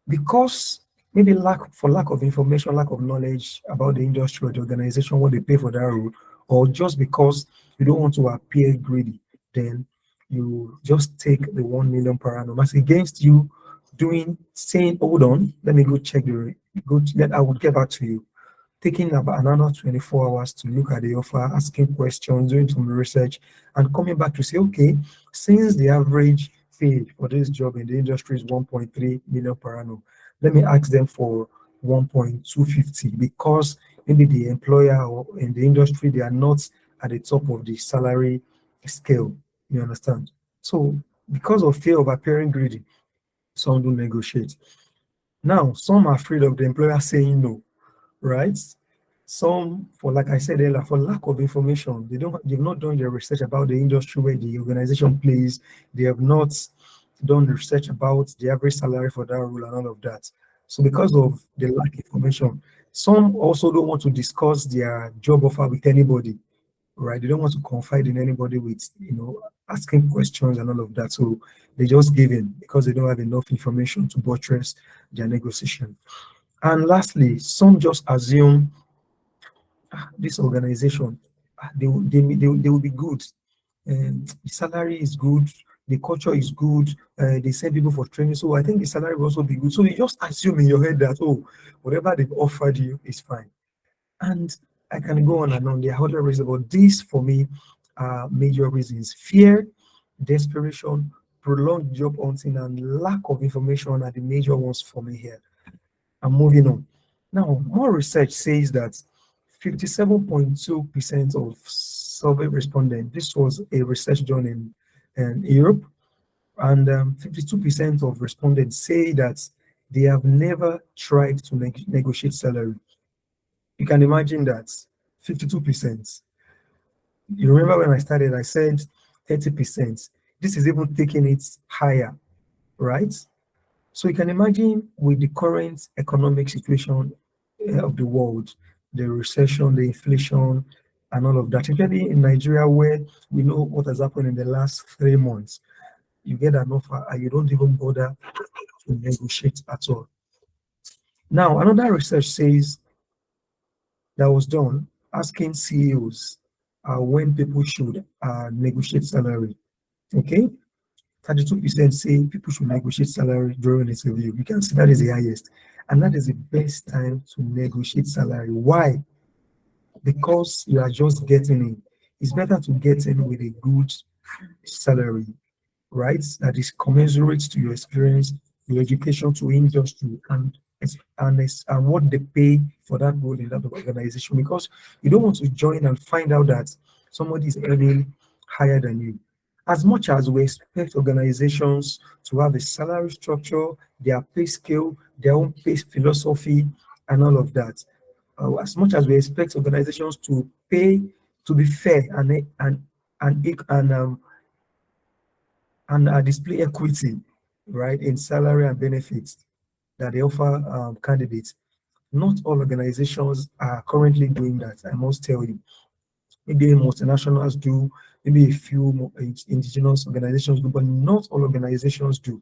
because maybe lack of information, lack of knowledge about the industry or the organization, what they pay for that role, or just because you don't want to appear greedy, then you just take the 1 million per annum as against you doing saying, hold on, let me go check the let I would get back to you. Taking about another 24 hours to look at the offer, asking questions, doing some research, and coming back to say, okay, since the average pay for this job in the industry is 1.3 million per annum, let me ask them for 1.250 because maybe the employer or in the industry they are not at the top of the salary scale. You understand? So because of fear of appearing greedy, some do negotiate. Now, some are afraid of the employer saying no, right? Some, for like I said earlier, for lack of information, they've not done their research about the industry where the organization plays. They have not done research about the average salary for that role and all of that. So because of the lack of information, some also don't want to discuss their job offer with anybody, right? They don't want to confide in anybody with, asking questions and all of that. So they just give in because they don't have enough information to buttress their negotiation. And lastly, some just assume this organization, they will be good. The salary is good, the culture is good, they send people for training. So I think the salary will also be good. So you just assume in your head that, oh, whatever they've offered you is fine. And I can go on and on. There are other reasons, but these for me are major reasons. Fear, desperation, prolonged job hunting, and lack of information are the major ones for me here. I'm moving on. Now, more research says that 57.2% of survey respondents, this was a research done in Europe, and 52% of respondents say that they have never tried to negotiate salary. You can imagine that 52%. You remember when I started, I said 30%. This is even taking it higher, right? So you can imagine with the current economic situation of the world, the recession, the inflation, and all of that, especially in Nigeria, where we know what has happened in the last 3 months, you get an offer and you don't even bother to negotiate at all. Now, another research says that was done asking CEOs when people should negotiate salary. Okay, 32% say people should negotiate salary during an interview. You can see that is the highest. And that is the best time to negotiate salary. Why? Because you are just getting in. It's better to get in with a good salary, right? That is commensurate to your experience, your education to industry, and what they pay for that role in that organization. Because you don't want to join and find out that somebody is earning higher than you. As much as we expect organizations to have a salary structure, their pay scale, their own pay philosophy, and all of that, as much as we expect organizations to pay to be fair and display equity, right, in salary and benefits that they offer candidates, not all organizations are currently doing that. I must tell you. Maybe multinationals do, maybe a few indigenous organizations do, but not all organizations do.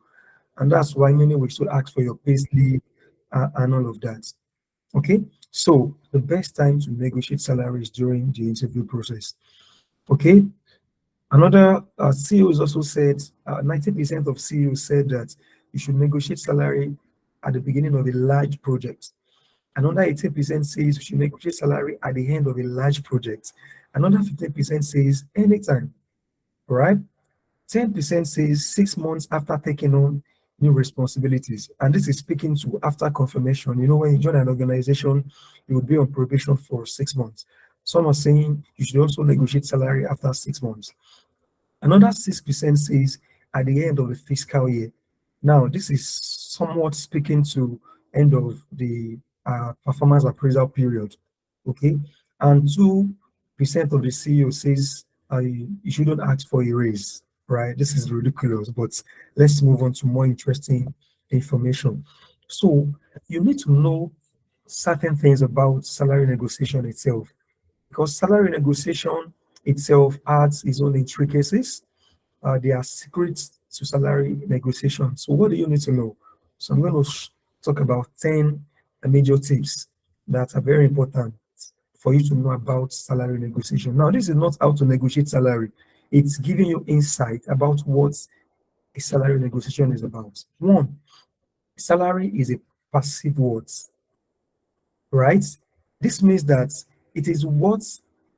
And that's why many will still ask for your pay slip and all of that. Okay, so the best time to negotiate salaries during the interview process. Okay, another CEOs also said 90% of CEOs said that you should negotiate salary at the beginning of a large project. Another 18% says you should negotiate salary at the end of a large project. Another 15% says anytime, right? 10% says 6 months after taking on new responsibilities. And this is speaking to after confirmation. You know, when you join an organization, you would be on probation for 6 months. Some are saying you should also negotiate salary after 6 months. Another 6% says at the end of the fiscal year. Now, this is somewhat speaking to end of the performance appraisal period. Okay, and 2% of the CEO says you shouldn't ask for a raise. Right, this is ridiculous. But let's move on to more interesting information. So you need to know certain things about salary negotiation itself, because salary negotiation itself adds its own intricacies. There are secrets to salary negotiation. So what do you need to know? So I'm going to talk about 10 major tips that are very important for you to know about salary negotiation. Now, this is not how to negotiate salary. It's giving you insight about what a salary negotiation is about. One, salary is a passive word, right? This means that it is what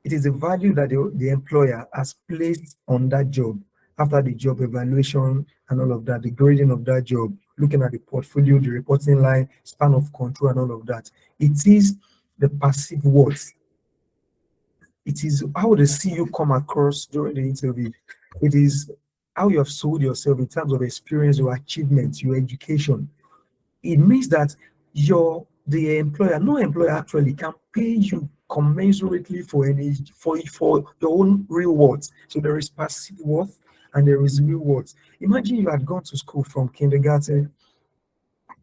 it is the value that the employer has placed on that job after the job evaluation and all of that, the grading of that job, looking at the portfolio, the reporting line, span of control, and all of that. It is the passive words. It is how they see you come across during the interview. It is how you have sold yourself in terms of experience, your achievements, your education. It means that the employer, no employer actually can pay you commensurately for your own real worth. So there is passive worth and there is real worth. Imagine you had gone to school from kindergarten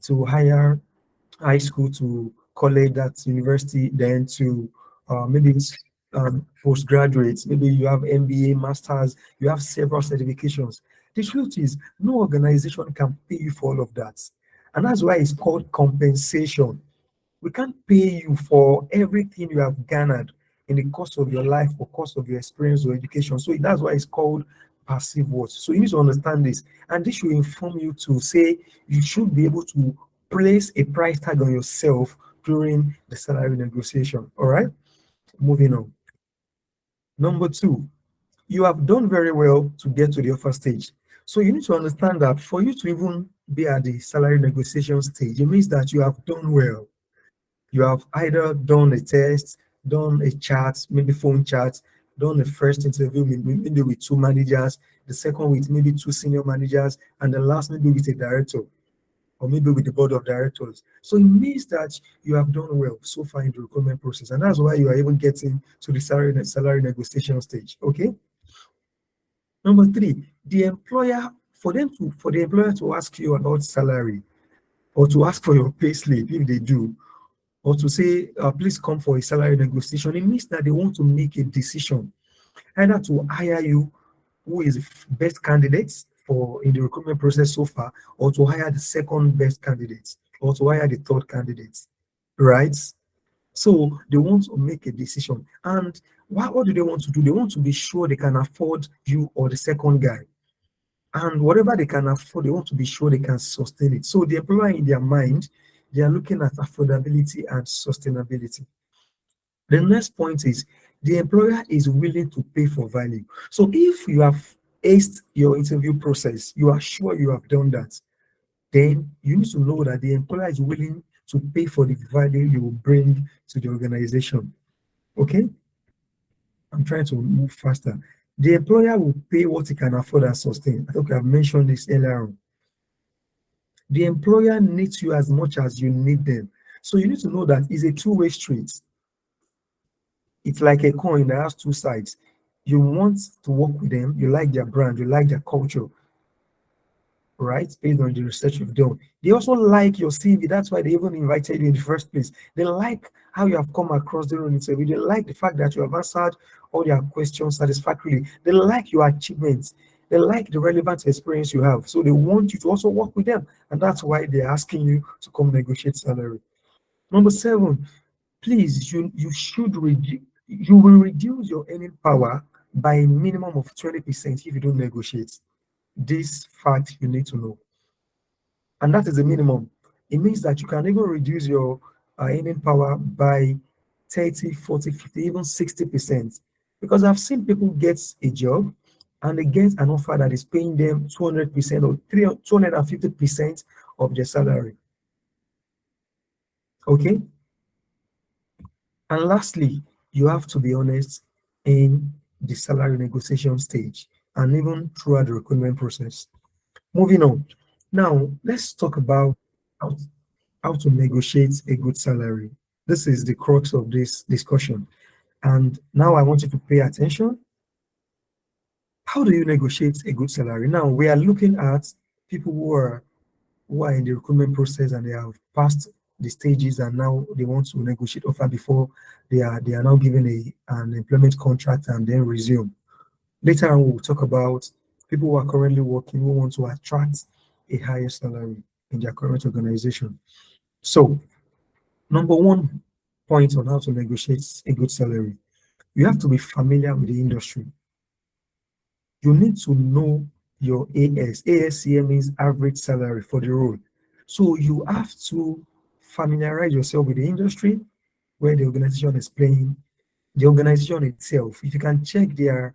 to high school to college, that's university, then to maybe postgraduate, maybe you have MBA, masters, you have several certifications. The truth is, no organization can pay you for all of that. And that's why it's called compensation. We can't pay you for everything you have garnered in the course of your life or course of your experience or education. So that's why it's called passive words. So you need to understand this. And this should inform you to say you should be able to place a price tag on yourself during the salary negotiation. All right. Moving on. Number two, you have done very well to get to the offer stage. So you need to understand that for you to even be at the salary negotiation stage, it means that you have done well. You have either done a test, done a chat, maybe phone chat, done the first interview maybe with two managers, the second with maybe two senior managers, and the last maybe with a director or maybe with the board of directors. So it means that you have done well so far in the recruitment process, and that's why you are even getting to the salary negotiation stage. Okay. Number three, for the employer to ask you about salary or to ask for your pay slip if they do, or to say, please come for a salary negotiation, it means that they want to make a decision either to hire you, who is the best candidate for in the recruitment process so far, or to hire the second best candidate, or to hire the third candidate, right? So they want to make a decision. And what do they want to do? They want to be sure they can afford you or the second guy. And whatever they can afford, they want to be sure they can sustain it. So the employer in their mind, they are looking at affordability and sustainability. The next point is the employer is willing to pay for value. So if you have aced your interview process, you are sure you have done that, then you need to know that the employer is willing to pay for the value you will bring to the organization. Okay? I'm trying to move faster. The employer will pay what he can afford and sustain. I think I've mentioned this earlier on. The employer needs you as much as you need them. So you need to know that it's a two-way street. It's like a coin that has two sides. You want to work with them, you like their brand, you like their culture, right? Based on the research you've done. They also like your CV. That's why they even invited you in the first place. They like how you have come across during the interview. They like the fact that you have answered all their questions satisfactorily. They like your achievements. They like the relevant experience you have. So they want you to also work with them. And that's why they're asking you to come negotiate salary. Number seven, please, you will reduce your earning power by a minimum of 20% if you don't negotiate. This fact you need to know. And that is the minimum. It means that you can even reduce your earning power by 30, 40, 50, even 60%. Because I've seen people get a job and they get an offer that is paying them 200% or 250% of their salary. Okay? And lastly, you have to be honest in the salary negotiation stage and even throughout the recruitment process. Moving on. Now, let's talk about how, how to negotiate a good salary. This is the crux of this discussion. And now I want you to pay attention. How do you negotiate a good salary? Now, we are looking at people who are in the recruitment process and they have passed the stages and now they want to negotiate offer before they are now given an employment contract and then resume. Later on, we'll talk about people who are currently working who want to attract a higher salary in their current organization. So, number one point on how to negotiate a good salary, you have to be familiar with the industry. You need to know your AS. AS here means average salary for the role. So you have to familiarize yourself with the industry where the organization is playing, the organization itself. If you can check their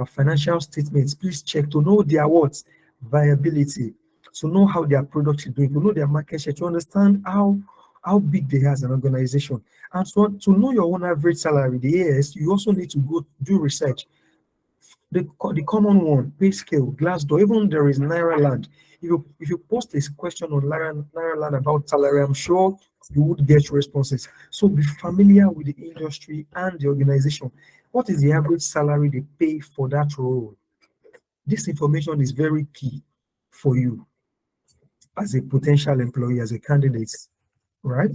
financial statements, please check to know their what viability, to know how their product is doing, to know their market share, to understand how big they are as an organization, and so to know your own average salary, the AS. You also need to go do research. The common one, pay scale, Glassdoor, even there is Naira Land. If you post this question on Naira Land about salary, I'm sure you would get responses. So be familiar with the industry and the organization. What is the average salary they pay for that role? This information is very key for you as a potential employee, as a candidate, right?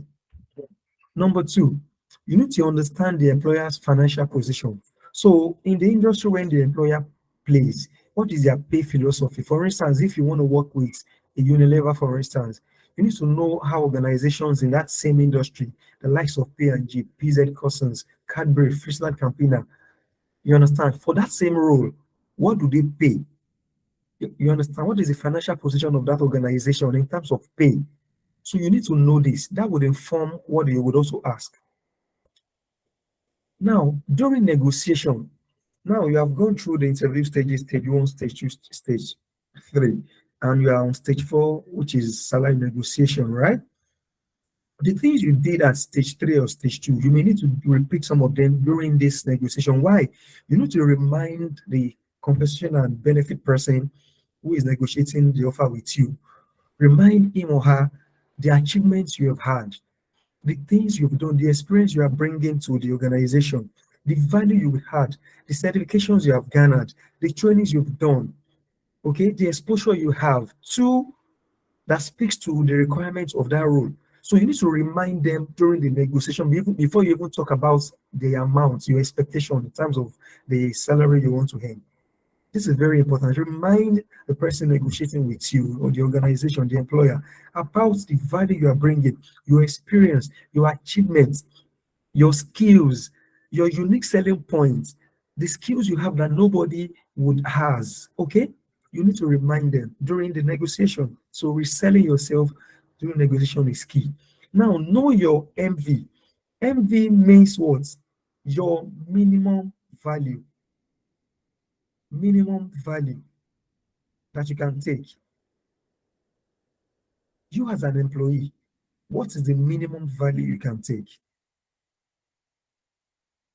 Number two, you need to understand the employer's financial position. So, in the industry, when the employer plays, what is their pay philosophy? For instance, if you want to work with a Unilever, for instance, you need to know how organizations in that same industry, the likes of P&G, PZ Cussons, Cadbury, Friesland Campina, you understand, for that same role, what do they pay? You understand what is the financial position of that organization in terms of pay? So you need to know this. That would inform what you would also ask. Now, during negotiation, now you have gone through the interview stages, stage one, stage two, stage three, and you are on stage four, which is salary negotiation, right? The things you did at stage three or stage two, you may need to repeat some of them during this negotiation. Why? You need to remind the compensation and benefit person who is negotiating the offer with you. Remind him or her the achievements you have had, the things you've done, the experience you are bringing to the organization, the value you've had, the certifications you have garnered, the trainings you've done, okay, the exposure you have to that speaks to the requirements of that role. So you need to remind them during the negotiation before you even talk about the amount, your expectation in terms of the salary you want to earn. This is very important. Remind the person negotiating with you or the organization, the employer, about the value you are bringing, your experience, your achievements, your skills, your unique selling points, the skills you have that nobody would has. Okay, you need to remind them during the negotiation. So reselling yourself during negotiation is key. Now, know your MV. MV means what? Your minimum value. Minimum value that you can take. You as an employee, what is the minimum value you can take?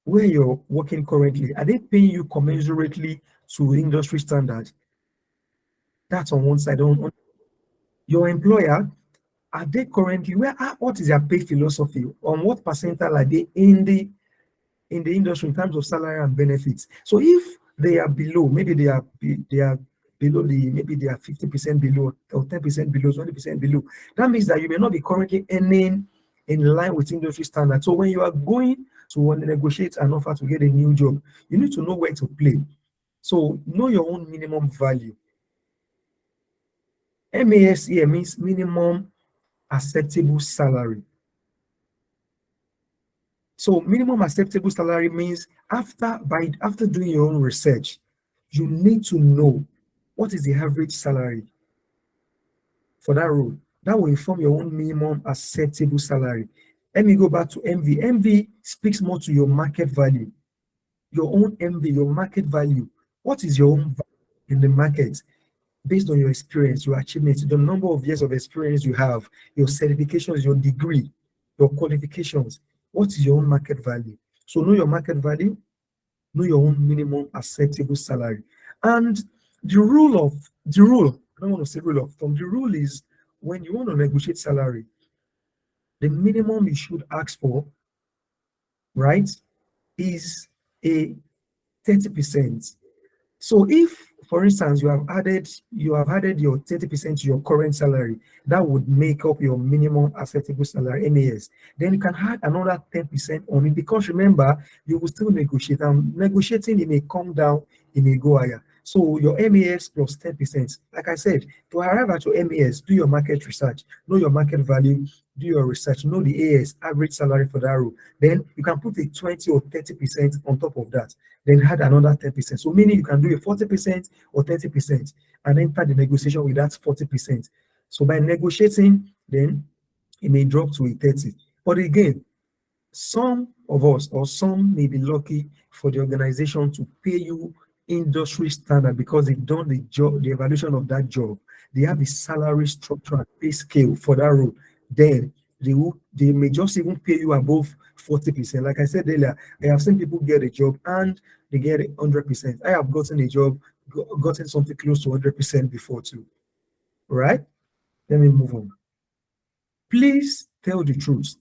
Where you're working currently, are they paying you commensurately to industry standard? That's on one side. On your employer, are they currently what is their pay philosophy? On what percentile are they in the industry in terms of salary and benefits? So if they are below, maybe they are below maybe they are 50% below or 10% below, 20% below. That means that you may not be currently earning in line with industry standards. So when you are going to negotiate an offer to get a new job, you need to know where to play. So know your own minimum value. MAS here means minimum acceptable salary. So minimum acceptable salary means after doing your own research, you need to know what is the average salary for that role. That will inform your own minimum acceptable salary. Let me go back to MV. MV speaks more to your market value. Your own MV, your market value. What is your own value in the market based on your experience, your achievements, the number of years of experience you have, your certifications, your degree, your qualifications? What is your own market value? So know your market value, know your own minimum acceptable salary. And I don't want to say rule of thumb, the rule is when you want to negotiate salary, the minimum you should ask for, right, is a 30%. So if, for instance, you have added your 30% to your current salary, that would make up your minimum acceptable salary, MAS. Then you can add another 10% on it because remember, you will still negotiate. And negotiating, it may come down, it may go higher. So your MAS plus 10%. Like I said, to arrive at your MAS, do your market research, know your market value, do your research, know the AS, average salary for that role. Then you can put a 20 or 30% on top of that. Then add another 10%. So meaning you can do a 40% or 30% and enter the negotiation with that 40%. So by negotiating, then it may drop to a 30. But again, some of us or some may be lucky for the organization to pay you industry standard because they've done the job, the evaluation of that job. They have the salary structure and pay scale for that role. Then they may just even pay you above 40%. Like I said earlier, I have seen people get a job and they get 100%. I have gotten a job, gotten something close to 100% before too. Right? Let me move on. Please tell the truth.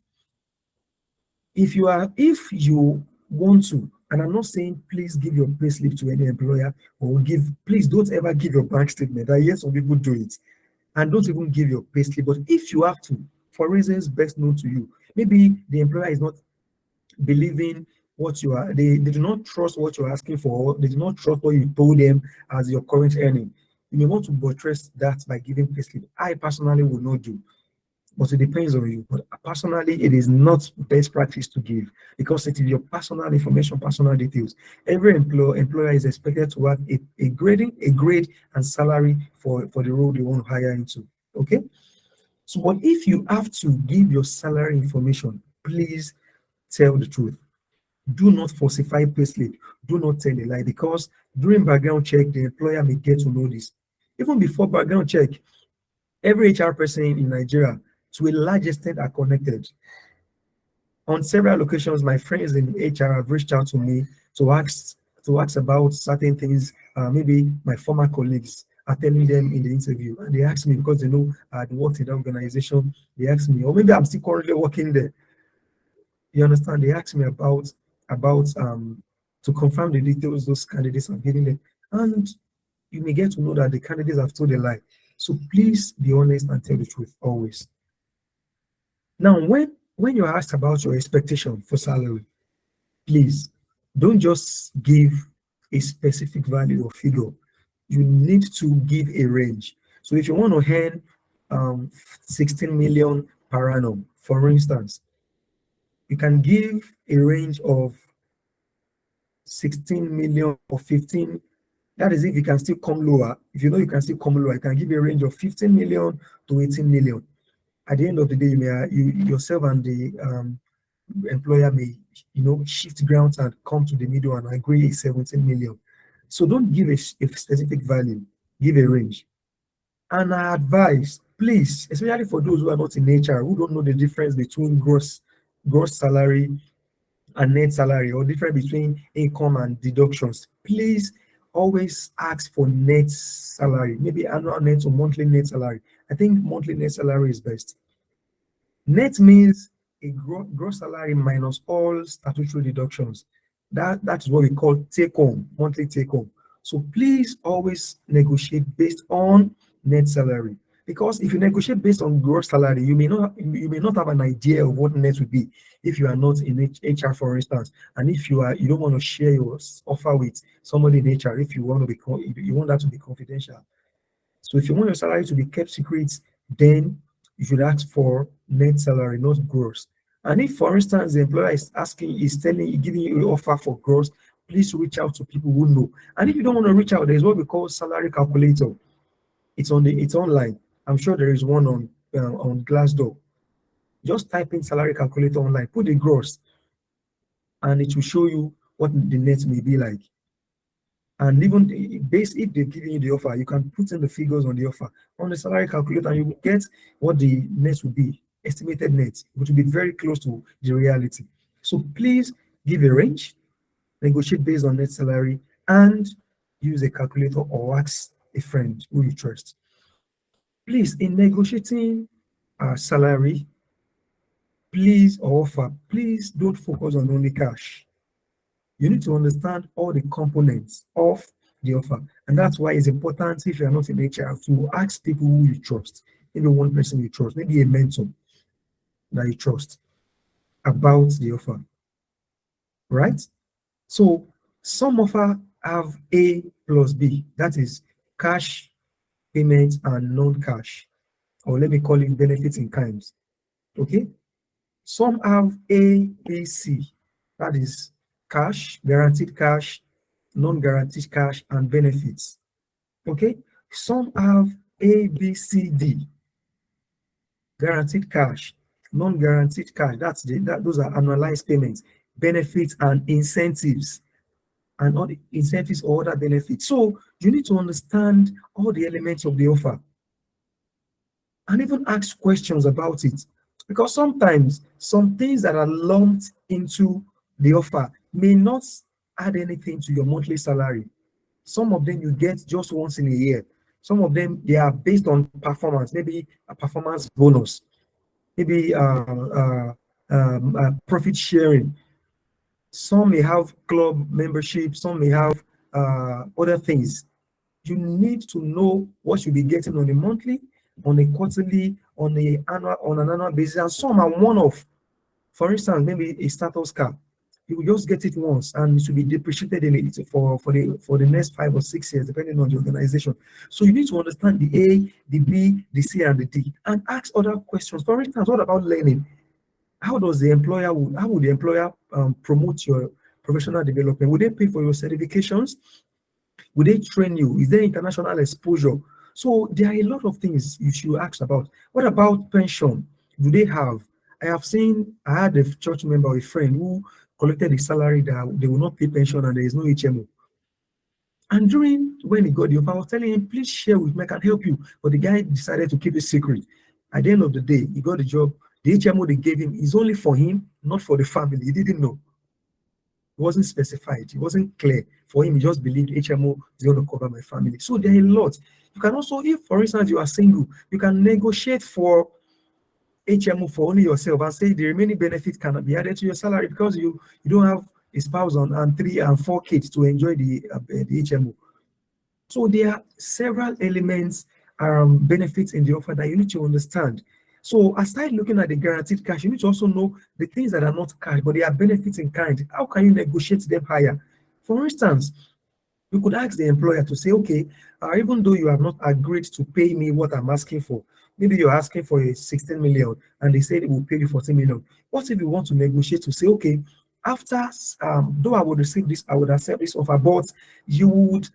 If you want to, and I'm not saying please give your pay slip to any employer or please don't ever give your bank statement. I hear some people do it, and don't even give your pay slip. But if you have to, for reasons best known to you, maybe the employer is not believing what you are, they do not trust what you're asking for, they do not trust what you told them as your current earning. You may want to buttress that by giving pay slip. I personally would not do, but it depends on you. But personally, it is not best practice to give because it is your personal information, personal details. Every employer is expected to have a grade and salary for the role they want to hire into. Okay. So, but if you have to give your salary information, please tell the truth. Do not falsify payslip. Do not tell a lie because during background check, the employer may get to know this. Even before background check, every HR person in Nigeria, to a large extent, are connected. On several occasions, my friends in HR have reached out to me to ask about certain things. Maybe my former colleagues are telling them in the interview, and they ask me because they know I had worked in the organization. They ask me, or maybe I'm still currently working there. You understand? They ask me about to confirm the details those candidates have given them, and you may get to know that the candidates have told a lie. So please be honest and tell the truth always. Now, when you're asked about your expectation for salary, please don't just give a specific value or figure. You need to give a range. So if you want to earn 16 million per annum, for instance, you can give a range of 16 million or 15. That is if you can still come lower. If you know you can still come lower, you can give a range of 15 million to 18 million. At the end of the day, you yourself and the employer may shift grounds and come to the middle and agree 17 million. So don't give a specific value, give a range. And I advise, please, especially for those who are not in HR, who don't know the difference between gross salary and net salary, or difference between income and deductions, please always ask for net salary, maybe annual net or monthly net salary. I think monthly net salary is best. Net means a gross salary minus all statutory deductions. That is what we call take home, monthly take home. So please always negotiate based on net salary. Because if you negotiate based on gross salary, you may not have an idea of what net would be if you are not in HR, for instance, and if you don't want to share your offer with somebody in HR, if you want that to be confidential. So if you want your salary to be kept secret, then you should ask for net salary, not gross. And if, for instance, the employer is telling you, giving you an offer for gross, please reach out to people who know. And if you don't want to reach out, there's what we call salary calculator. It's online. I'm sure there is one on Glassdoor. Just type in salary calculator online, put the gross, and it will show you what the net may be like. And even if they've given you the offer, you can put in the figures on the offer on the salary calculator, and you will get what the net will be, estimated net, which will be very close to the reality. So please give a range, negotiate based on net salary, and use a calculator or ask a friend who you trust. Please, in negotiating salary, please, or offer, please don't focus on only cash. You need to understand all the components of the offer. And that's why it's important, if you're not in HR, to ask people who you trust. Maybe one person you trust, maybe a mentor that you trust, about the offer. Right? So some offer have A plus B, that is cash payment and non-cash, or let me call it benefits in kind. Okay. Some have A, B, C, that is guaranteed cash, non-guaranteed cash, and benefits. Okay. Some have A, B, C, D, guaranteed cash, non-guaranteed cash. Those are annualized payments, benefits, and incentives, and all the incentives or other benefits. So you need to understand all the elements of the offer and even ask questions about it. Because sometimes some things that are lumped into the offer may not add anything to your monthly salary. Some of them you get just once in a year. Some of them they are based on performance, maybe a performance bonus, maybe profit sharing. Some may have club membership, some may have other things. You need to know what you'll be getting on a monthly, on a quarterly, on an annual basis, and some are one-off. For instance, maybe a status car. You will just get it once and it will be depreciated in it for the next 5 or 6 years, depending on the organization. So you need to understand the A, the B, the C, and the D, and ask other questions. For instance, what about learning? How would the employer promote your professional development? Would they pay for your certifications? Would they train you? Is there international exposure? So there are a lot of things you should ask about. What about pension? Do they have? I had a church member, a friend who collected a salary that they will not pay pension and there is no HMO. And during when he got the offer, I was telling him, please share with me, I can help you. But the guy decided to keep it secret. At the end of the day, he got the job. The HMO they gave him is only for him, not for the family. He didn't know. It wasn't specified. It wasn't clear for him. He just believed HMO is going to cover my family. So there are a lot. You can also, if for instance you are single, you can negotiate for HMO for only yourself and say the remaining benefit cannot be added to your salary because you don't have a spouse and 3 and 4 kids to enjoy the HMO. So there are several elements, benefits in the offer that you need to understand. So aside looking at the guaranteed cash, you need to also know the things that are not cash, but they are benefits in kind. How can you negotiate them higher? For instance, you could ask the employer to say, okay, even though you have not agreed to pay me what I'm asking for, maybe you're asking for a 16 million and they said it will pay you 14 million. What if you want to negotiate to say, okay, after, though I would receive this, I would accept this offer, but you would,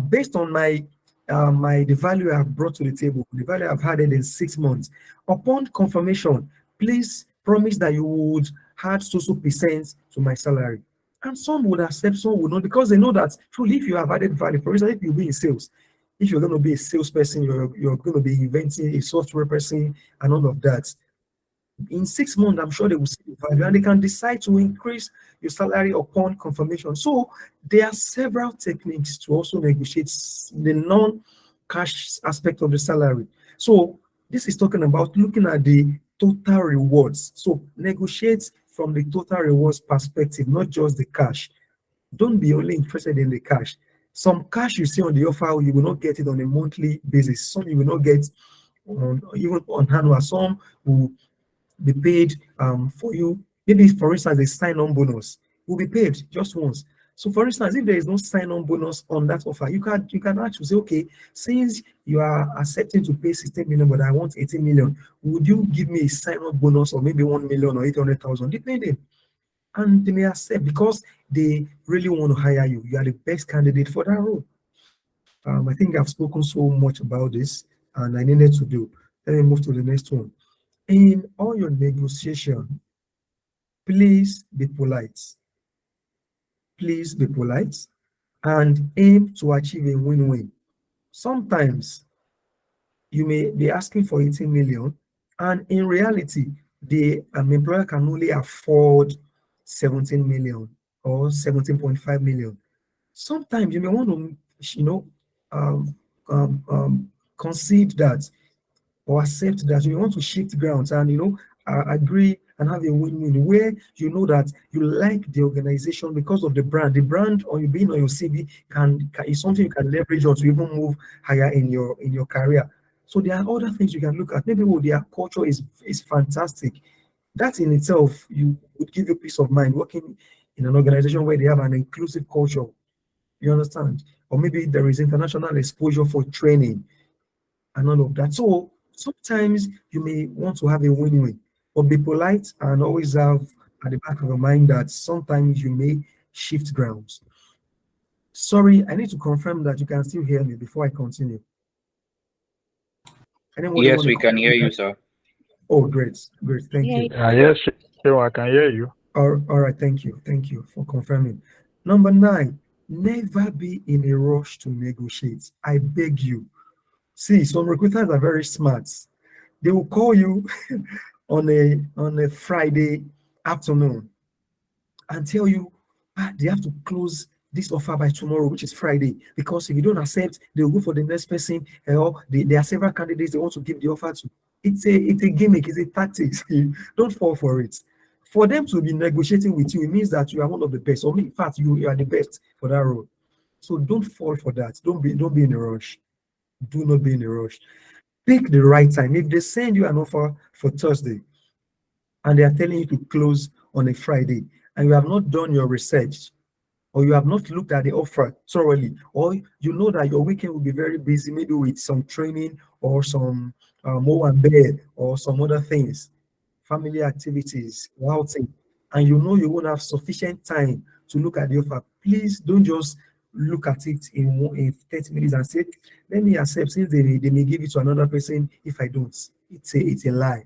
based on the value I've brought to the table, the value I've had in 6 months, upon confirmation, please promise that you would add so percent to my salary. And some would accept, some would not, because they know that truly, if you have added value, for example, if you be in sales, if you're going to be a salesperson, you're going to be inventing a software person and all of that. In 6 months, I'm sure they will see the value and they can decide to increase your salary upon confirmation. So there are several techniques to also negotiate the non-cash aspect of the salary. So this is talking about looking at the total rewards. So negotiate from the total rewards perspective, not just the cash. Don't be only interested in the cash. Some cash you see on the offer, you will not get it on a monthly basis. Some you will not get even on annual. Some will be paid for you. Maybe, for instance, a sign-on bonus will be paid just once. So, for instance, if there is no sign-on bonus on that offer, you can actually say, okay, since you are accepting to pay 16 million, but I want 18 million, would you give me a sign-on bonus of maybe 1 million or 800,000, depending? And they may accept because they really want to hire you. You are the best candidate for that role. I think I've spoken so much about this, and I needed to do. Let me move to the next one. In all your negotiation, please be polite. Please be polite and aim to achieve a win-win. Sometimes you may be asking for 18 million, and in reality, the employer can only afford 17 million or 17.5 million. Sometimes you may want to, um, concede that or accept that you want to shift grounds and agree and have a win-win where you know that you like the organization because of the brand. The brand or you being on your CV is something you can leverage on to even move higher in your career. So there are other things you can look at. Maybe their culture is fantastic. That in itself you would give you peace of mind working in an organization where they have an inclusive culture. You understand? Or maybe there is international exposure for training and all of that. So sometimes you may want to have a win-win, but be polite and always have at the back of your mind that sometimes you may shift grounds. Sorry, I need to confirm that you can still hear me before I continue. Anybody Yes, want to we can hear confirm you, that? sir. Oh, great, great, thank you. Yes, sure, I can hear you. All right, thank you for confirming. Number nine, never be in a rush to negotiate. I beg you. See, some recruiters are very smart. They will call you on a Friday afternoon and tell you they have to close this offer by tomorrow, which is Friday, because if you don't accept, they'll go for the next person, or there are several candidates they want to give the offer to. It's a gimmick, it's a tactics. Don't fall for it. For them to be negotiating with you, it means that you are one of the best, or in fact, you are the best for that role. So don't fall for that. Don't be in a rush. Do not be in a rush. Pick the right time. If they send you an offer for Thursday and they are telling you to close on a Friday, and you have not done your research, or you have not looked at the offer thoroughly, or you know that your weekend will be very busy, maybe with some training or some more and bed or some other things, family activities, outing, and you know you won't have sufficient time to look at the offer, please don't just look at it in 30 minutes and say, let me accept, since they may give it to another person if I don't. It's a lie.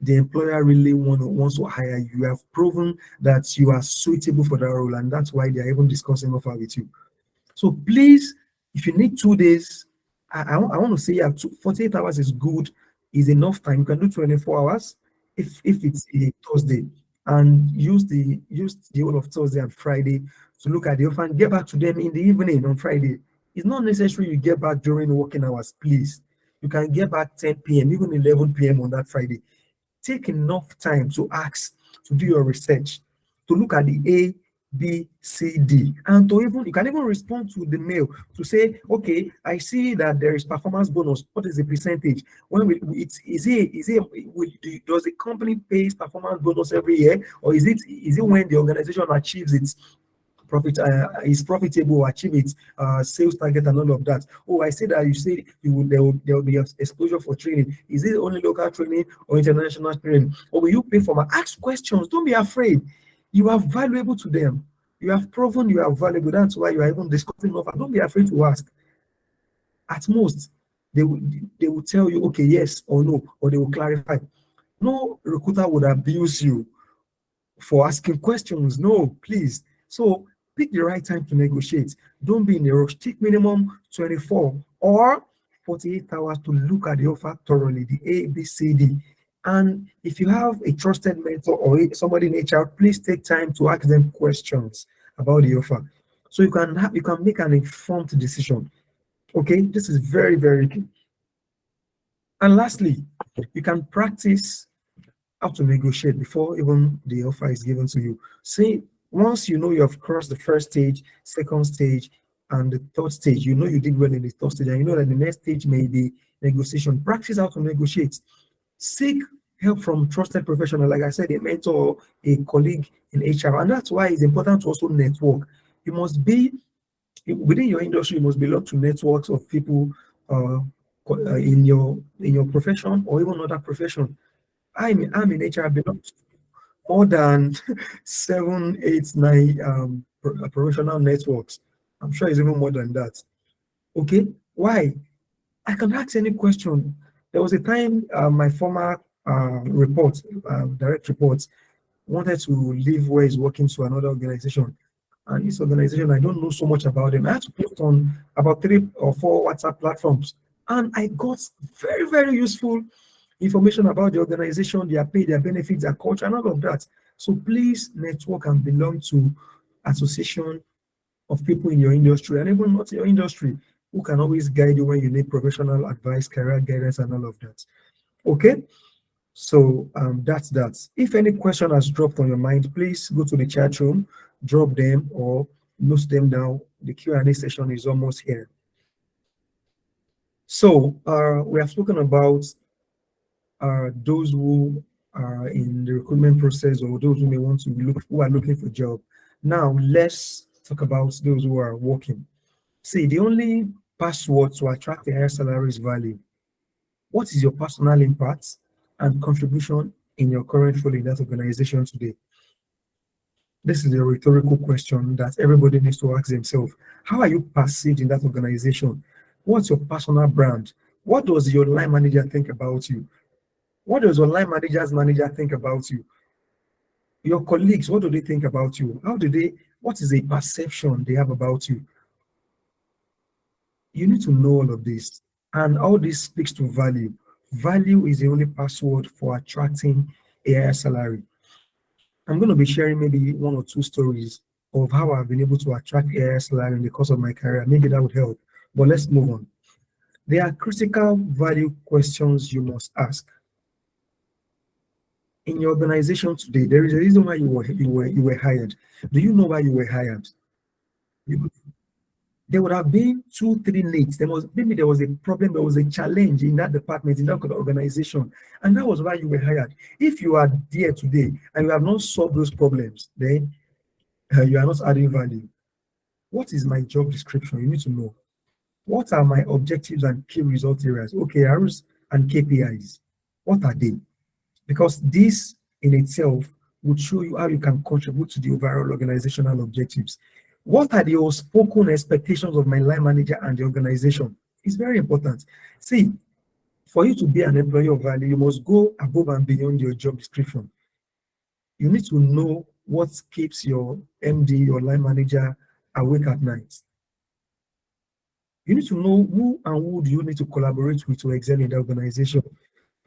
The employer really wants to hire you. You have proven that you are suitable for that role, and that's why they are even discussing offer with you. So please, if you need 2 days, I want to say 48 hours is good, is enough time. You can do 24 hours if it's a Thursday, and use the whole of Thursday and Friday to look at the offer and get back to them in the evening on Friday. It's not necessary you get back during working hours, please. You can get back 10 p.m., even 11 p.m. on that Friday. Take enough time to ask, to do your research, to look at the A, B, C, D, and to even you can even respond to the mail to say, okay, I see that there is performance bonus. What is the percentage? When we it's does the company pays performance bonus every year, or is it when the organization achieves its is profitable, achieve its sales target and all of that? Oh, I see that you say there will be exposure for training. Is it only local training or international training? Or will you pay for my ask questions? Don't be afraid. You are valuable to them. You have proven you are valuable. That's why you are even discussing offer. Don't be afraid to ask. At most, they will they will tell you, okay, yes or no, or they will clarify. No recruiter would abuse you for asking questions. No, please. So pick the right time to negotiate. Don't be in a rush. Take minimum 24 or 48 hours to look at the offer thoroughly, the A, B, C, D. And if you have a trusted mentor or somebody in HR, please take time to ask them questions about the offer. So you can make an informed decision. Okay, this is very, very key. And lastly, you can practice how to negotiate before even the offer is given to you. See, once you know you have crossed the first stage, second stage, and the third stage, you know you did well in the third stage, and you know that the next stage may be negotiation. Practice how to negotiate. Seek help from trusted professional, like I said, a mentor, a colleague in HR, and that's why it's important to also network. You must be within your industry. You must belong to networks of people uh, in your profession or even other profession. I'm in HR. I belong to more than 7, 8, 9 professional networks. I'm sure it's even more than that. Okay, why? I can ask any question. There was a time my former direct report, wanted to leave where he's working to another organization. And this organization, I don't know so much about them. I had to post on about 3 or 4 WhatsApp platforms. And I got very, very useful information about the organization, their pay, their benefits, their culture, and all of that. So please network and belong to association of people in your industry and even not your industry who can always guide you when you need professional advice, career guidance, and all of that. Okay. So that's that. If any question has dropped on your mind, please go to the chat room, drop them or note them down. The Q&A session is almost here. So we have spoken about those who are in the recruitment process or those who may want to who are looking for a job. Now let's talk about those who are working. See, the only password to attract a higher salary is value. What is your personal impact and contribution in your current role in that organization today? This is a rhetorical question that everybody needs to ask themselves. How are you perceived in that organization? What's your personal brand? What does your line manager think about you? What does your line manager's manager think about you? Your colleagues, what do they think about you? What is the perception they have about you? You need to know all of this. And all this speaks to value. Value is the only password for attracting a higher salary. I'm going to be sharing maybe one or two stories of how I've been able to attract a higher salary in the course of my career. Maybe that would help. But let's move on. There are critical value questions you must ask. In your organization today, there is a reason why you were hired. Do you know why you were hired? You, there would have been two, three needs. Maybe there was a problem, there was a challenge in that department, in that organization, and that was why you were hired. If you are there today and you have not solved those problems, then you are not adding value. What is my job description? You need to know. What are my objectives and key result areas? OKRs and KPIs. What are they? Because this in itself would show you how you can contribute to the overall organizational objectives. What are the unspoken expectations of my line manager and the organization? It's very important. See, for you to be an employee of value, you must go above and beyond your job description. You need to know what keeps your MD, your line manager, awake at night. You need to know who and who do you need to collaborate with to excel in the organization.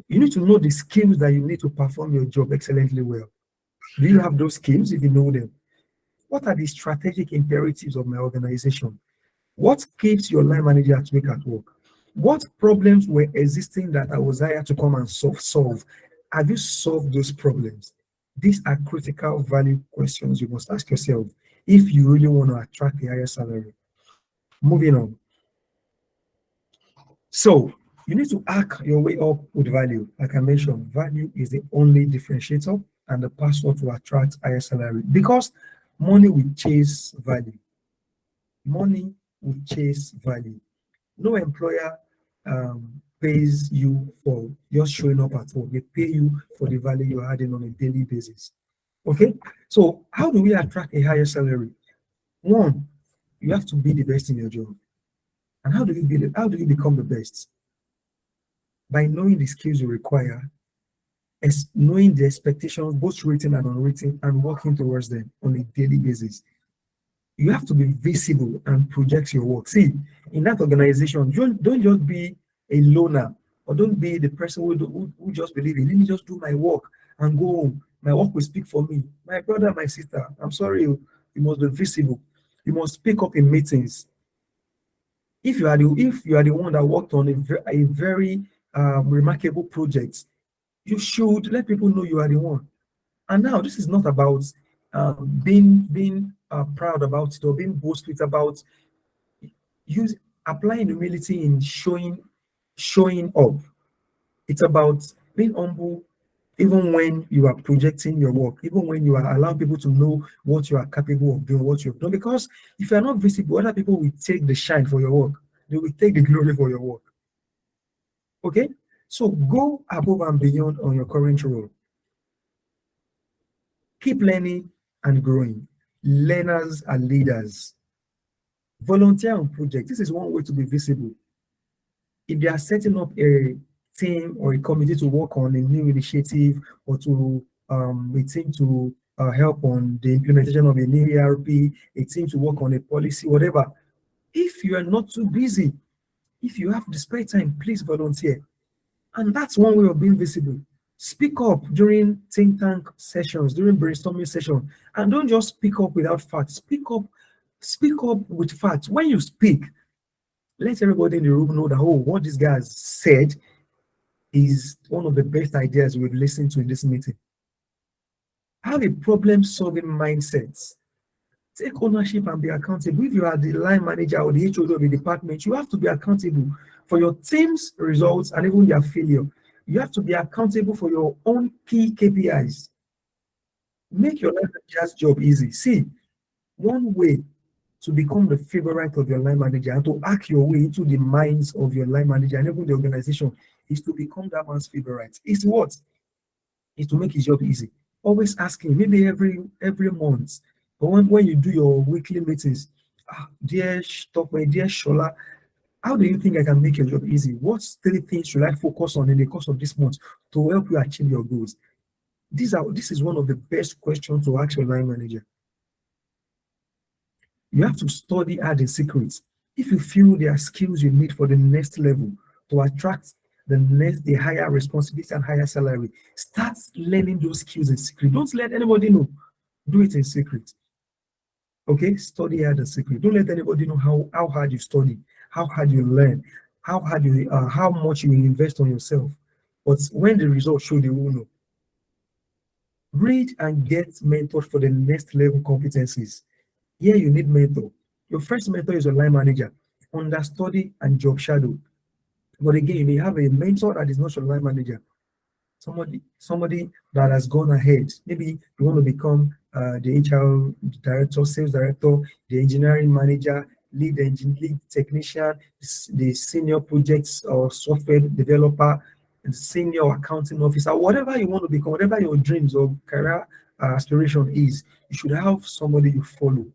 You need to know the skills that you need to perform your job excellently well. Do you have those skills if you know them? What are the strategic imperatives of my organization? What keeps your line manager at work at work? What problems were existing that I was hired to come and solve? Have you solved those problems? These are critical value questions you must ask yourself if you really want to attract a higher salary. Moving on. So you need to hack your way up with value. Like I mentioned, value is the only differentiator and the password to attract higher salary because money will chase value. Money will chase value. No employer pays you for just showing up at work. They pay you for the value you're adding on a daily basis. Okay, so how do we attract a higher salary? One, you have to be the best in your job. And how do you become the best? By knowing the skills you require, knowing the expectations, both written and unwritten, and working towards them on a daily basis. You have to be visible and project your work. See, in that organization, don't just be a loner or don't be the person who just believe in, let me just do my work and go home. My work will speak for me. My brother, my sister, I'm sorry, you must be visible. You must speak up in meetings. If you are the one that worked on a very remarkable project, you should let people know you are the one. And now this is not about being proud about it or being boastful. It's about use applying humility in showing up. It's about being humble even when you are projecting your work, even when you are allowing people to know what you are capable of doing, what you've done. Because if you are not visible, other people will take the shine for your work. They will take the glory for your work. Okay? So go above and beyond on your current role. Keep learning and growing. Learners are leaders. Volunteer on projects. This is one way to be visible. If they are setting up a team or a committee to work on a new initiative or to a team to help on the implementation of a new ERP, a team to work on a policy, whatever. If you are not too busy, if you have the spare time, please volunteer. And that's one way of being visible. Speak up during think tank sessions, during brainstorming sessions, and don't just speak up without facts. Speak up with facts. When you speak, let everybody in the room know that, oh, what this guy has said is one of the best ideas we've listened to in this meeting. Have a problem-solving mindset. Take ownership and be accountable. If you are the line manager or the HOD of the department, you have to be accountable for your team's results and even their failure. You have to be accountable for your own key KPIs. Make your line manager's job easy. See, one way to become the favorite of your line manager and to hack your way into the minds of your line manager and even the organization is to become that man's favorite. It's what? It's to make his job easy. Always asking, maybe every month, but when you do your weekly meetings, dear Stokwe, dear Shola, how do you think I can make your job easy? What 3 things should I focus on in the course of this month to help you achieve your goals? This is one of the best questions to ask your line manager. You have to study hard in secrets. If you feel there are skills you need for the next level to attract the higher responsibility and higher salary, start learning those skills in secret. Don't let anybody know. Do it in secret. Okay, study hard in secret. Don't let anybody know how hard you study, how hard you learn, how much you invest on yourself. But when the results show, they will know. Read and get mentored for the next level competencies. Here you need mentor. Your first mentor is your line manager. Understudy and job shadow. But again, you may have a mentor that is not your line manager. Somebody that has gone ahead. Maybe you want to become the HR director, sales director, the engineering manager, lead technician, the senior projects or software developer, and senior accounting officer, whatever you want to become, whatever your dreams or career aspiration is, you should have somebody you follow,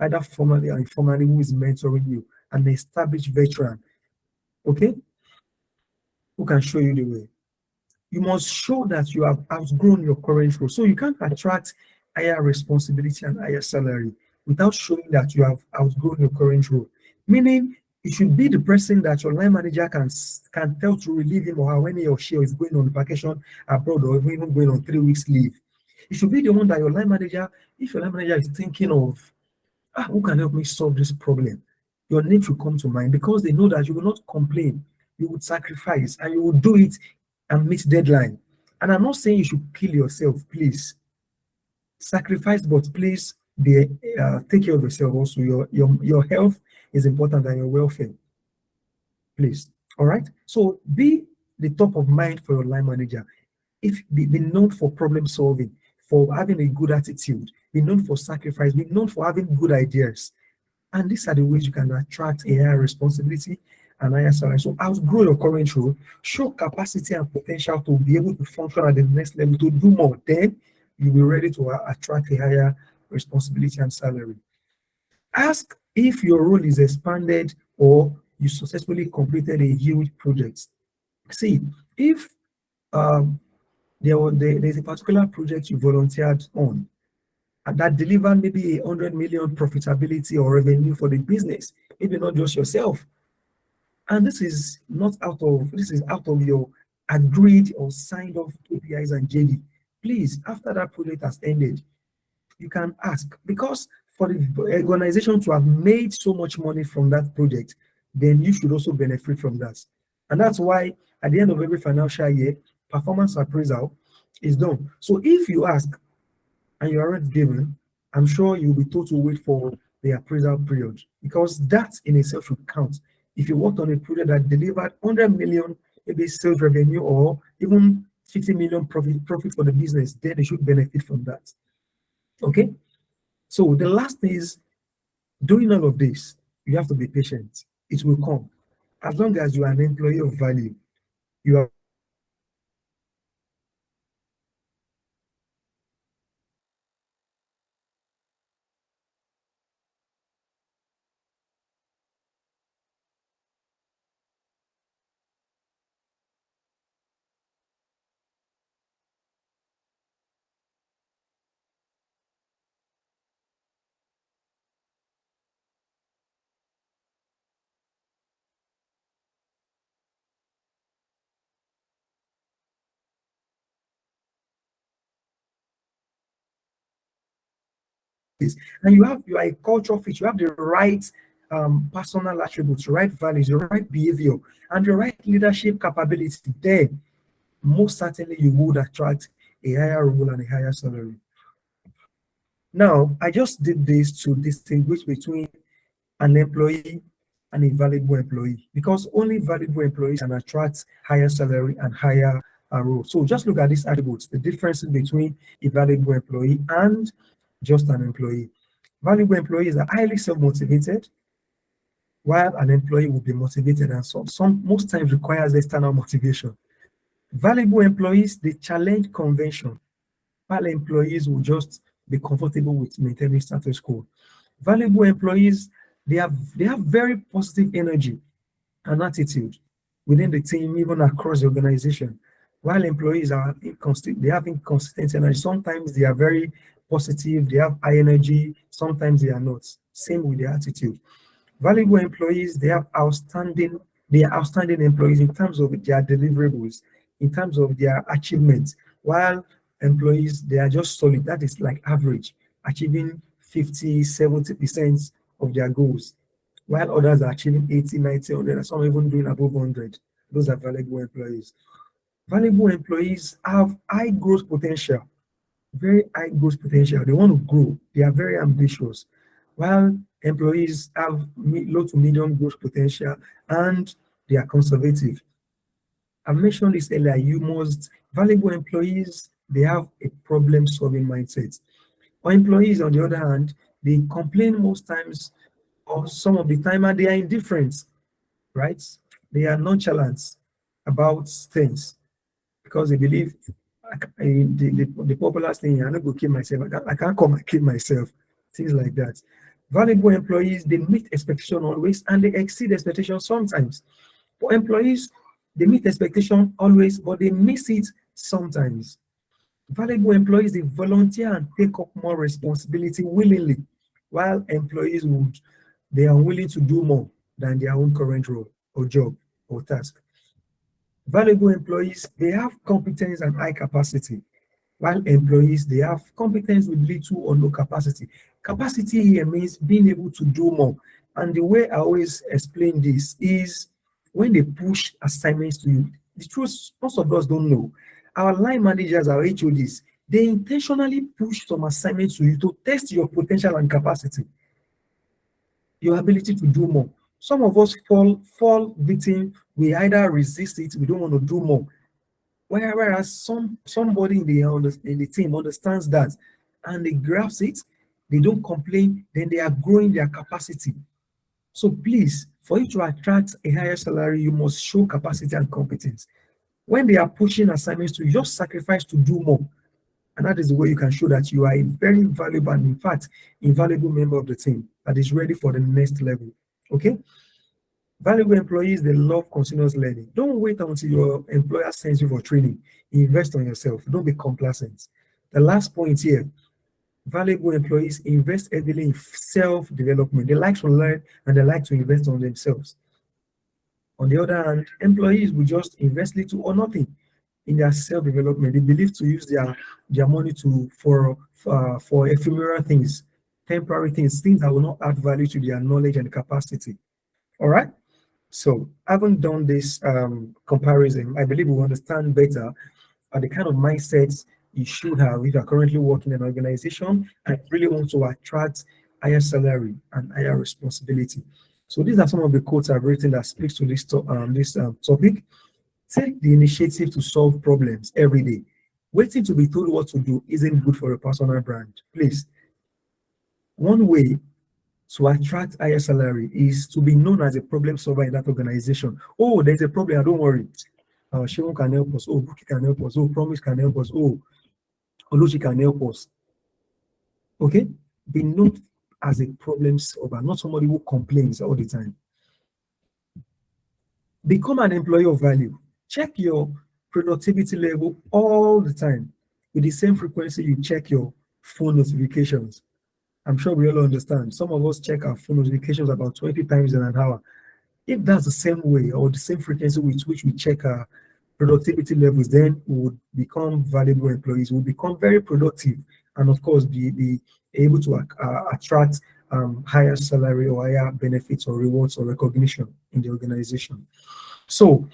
either formally or informally, who is mentoring you, an established veteran, okay, who can show you the way. You must show that you have outgrown your current role. So you can't attract higher responsibility and higher salary without showing that you have outgrown your current role. Meaning, it should be the person that your line manager can tell to relieve him or her when he or she is going on vacation abroad or even going on 3 weeks leave. It should be the one that your line manager, if your line manager is thinking of, who can help me solve this problem? Your name should come to mind because they know that you will not complain, you would sacrifice, and you will do it and meet deadline. And I'm not saying you should kill yourself, please. Sacrifice, but please take care of yourself also. Your health is important than your welfare. Please. All right. So be the top of mind for your line manager. Be known for problem solving, for having a good attitude, be known for sacrifice, be known for having good ideas. And these are the ways you can attract a higher responsibility and higher salary. So outgrow your current role, show capacity and potential to be able to function at the next level, to do more. Then you'll be ready to attract a higher responsibility and salary. Ask if your role is expanded or you successfully completed a huge project. See, if there's a particular project you volunteered on, and that delivered maybe 100 million profitability or revenue for the business, maybe not just yourself. And this is out of your agreed or signed off KPIs and JD. Please, after that project has ended, you can ask, because for the organization to have made so much money from that project, then you should also benefit from that. And that's why at the end of every financial year, performance appraisal is done. So if you ask and you aren't given, I'm sure you'll be told to wait for the appraisal period, because that in itself should count. If you worked on a project that delivered 100 million, maybe sales revenue, or even 50 million profit for the business, then they should benefit from that. Okay. So the last is, doing all of this, you have to be patient. It will come. As long as you are an employee of value, you are this, and you are a culture fit, you have the right personal attributes, right values, the right behavior, and the right leadership capability, then most certainly you would attract a higher role and a higher salary. Now, I just did this to distinguish between an employee and a valuable employee, because only valuable employees can attract higher salary and higher role. So just look at these attributes, the difference between a valuable employee and just an employee. Valuable employees are highly self-motivated, while an employee will be motivated and some most times requires external motivation. Valuable employees, they challenge convention, while employees will just be comfortable with maintaining status quo. Valuable employees, they have very positive energy and attitude within the team, even across the organization. While employees are inconsistent, they have inconsistent energy. Sometimes they are very positive, they have high energy, sometimes they are not. Same with their attitude. Valuable employees, they are outstanding employees in terms of their deliverables, in terms of their achievements. While employees, they are just solid, that is like average, achieving 50, 70% of their goals, while others are achieving 80, 90, 100, and some even doing above 100. Those are valuable employees. Valuable employees have high growth potential, very high growth potential. They want to grow. They are very ambitious. While employees have low to medium growth potential and they are conservative. I mentioned this earlier. Valuable employees, they have a problem solving mindset. Or employees, on the other hand, they complain most times or some of the time and they are indifferent, right? They are nonchalant about things because they believe the popular thing, I'm not going to kill myself. I can't come and kill myself. Things like that. Valuable employees, they meet expectation always and they exceed expectation sometimes. For employees, they meet expectation always, but they miss it sometimes. Valuable employees, they volunteer and take up more responsibility willingly, while they are willing to do more than their own current role or job or task. Valuable employees, they have competence and high capacity, while employees, they have competence with little or no capacity. Capacity here means being able to do more. And the way I always explain this is when they push assignments to you, the truth, most of us don't know. Our line managers, our HODs, they intentionally push some assignments to you to test your potential and capacity, your ability to do more. Some of us fall victim. We either resist it, we don't want to do more. Whereas somebody in the team understands that and they grasp it, they don't complain, then they are growing their capacity. So please, for you to attract a higher salary, you must show capacity and competence. When they are pushing assignments to you, just sacrifice to do more. And that is the way you can show that you are a very valuable and, in fact, invaluable member of the team that is ready for the next level. Okay? Valuable employees, they love continuous learning. Don't wait until your employer sends you for training. Invest on yourself. Don't be complacent. The last point here, valuable employees invest heavily in self-development. They like to learn and they like to invest on themselves. On the other hand, employees will just invest little or nothing in their self-development. They believe to use their money for ephemeral things, temporary things that will not add value to their knowledge and capacity. All right. So, having done this comparison, I believe we understand better the kind of mindsets you should have if you're currently working in an organization and really want to attract higher salary and higher responsibility. So, these are some of the quotes I've written that speaks to this topic. Take the initiative to solve problems every day. Waiting to be told what to do isn't good for a personal brand. Please, one way to attract higher salary is to be known as a problem solver in that organization. Oh, there's a problem, don't worry. Shimon can help us. Oh, Buki can help us. Oh, Promise can help us. Oh, Oluchi can help us. Okay? Be known as a problem solver, not somebody who complains all the time. Become an employee of value. Check your productivity level all the time with the same frequency you check your phone notifications. I'm sure we all understand. Some of us check our phone notifications about 20 times in an hour. If that's the same way or the same frequency with which we check our productivity levels, then we would become valuable employees. We'll become very productive and, of course, be able to attract higher salary or higher benefits or rewards or recognition in the organization. So,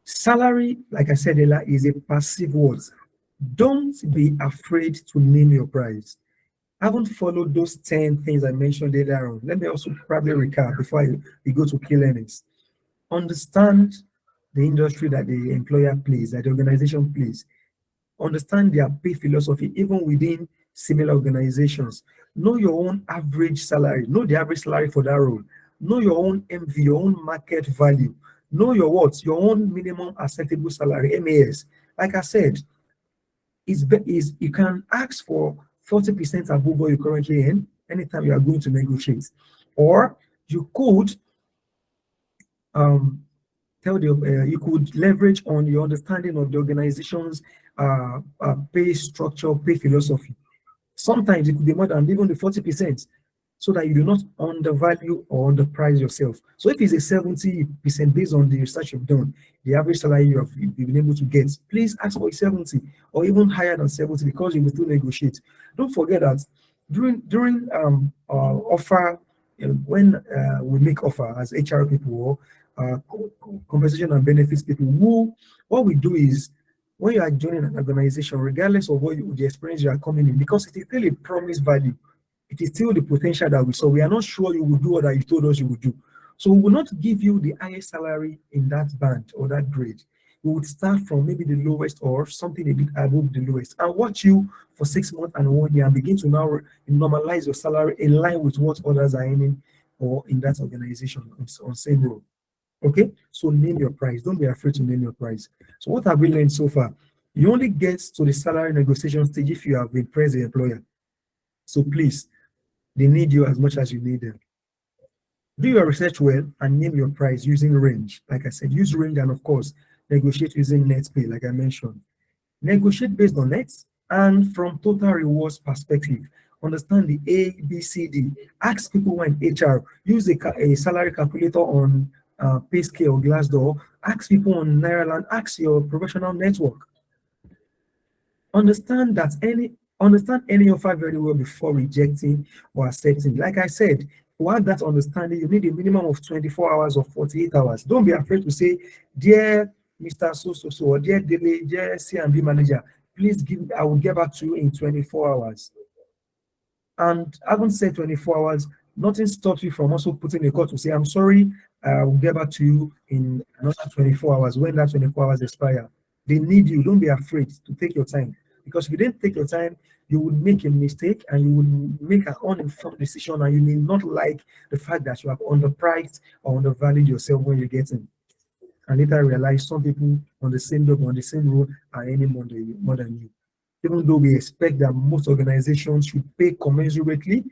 salary, like I said earlier, is a passive word. Don't be afraid to name your price. I haven't followed those 10 things I mentioned earlier on. Let me also probably recap before we go to key learnings. Understand the industry that the employer plays, that the organization plays. Understand their pay philosophy, even within similar organizations. Know your own average salary. Know the average salary for that role. Know your own MV, your own market value. Know your what? Your own minimum acceptable salary, MAS. Like I said, is you can ask for 40% above what you currently earn anytime you are going to negotiate. Or you could um, you could leverage on your understanding of the organization's pay structure, pay philosophy. Sometimes it could be more than even the 40%, so that you do not undervalue or underprice yourself. So if it's a 70% based on the research you've done, the average salary you've been able to get, please ask for a 70 or even higher than 70, because you will still negotiate. Don't forget that during offer, when we make offer as HR people or compensation and benefits people, what we do is, when you are joining an organization, regardless of the experience you are coming in, because it is still a promise value, it is still the potential that we saw. We are not sure you will do what you told us you would do. So we will not give you the highest salary in that band or that grade. We would start from maybe the lowest or something a bit above the lowest, and watch you for 6 months and 1 year, and begin to now normalize your salary in line with what others are earning or in that organization on same role. Okay, so name your price. Don't be afraid to name your price. So what have we learned so far? You only get to the salary negotiation stage if you have impressed the employer. So please, they need you as much as you need them. Do your research well and name your price using range. Like I said, use range, and of course, negotiate using net pay, like I mentioned. Negotiate based on nets and from total rewards perspective. Understand the A, B, C, D. Ask people when HR. Use a salary calculator on Payscale or Glassdoor. Ask people on Nairaland. Ask your professional network. Understand that understand any offer very well before rejecting or accepting. Like I said, to have that understanding, you need a minimum of 24 hours or 48 hours. Don't be afraid to say, dear Mr. So or dear Dele, dear C&B manager, please I will get back to you in 24 hours. And having said 24 hours, nothing stops you from also putting a call to say, I'm sorry, I will get back to you in another 24 hours when that 24 hours expire. They need you. Don't be afraid to take your time. Because if you didn't take your time, you will make a mistake and you will make an uninformed decision, and you may not like the fact that you have underpriced or undervalued yourself when you get in. And later realize some people on the same job, on the same role, are earning more than you. Even though we expect that most organizations should pay commensurately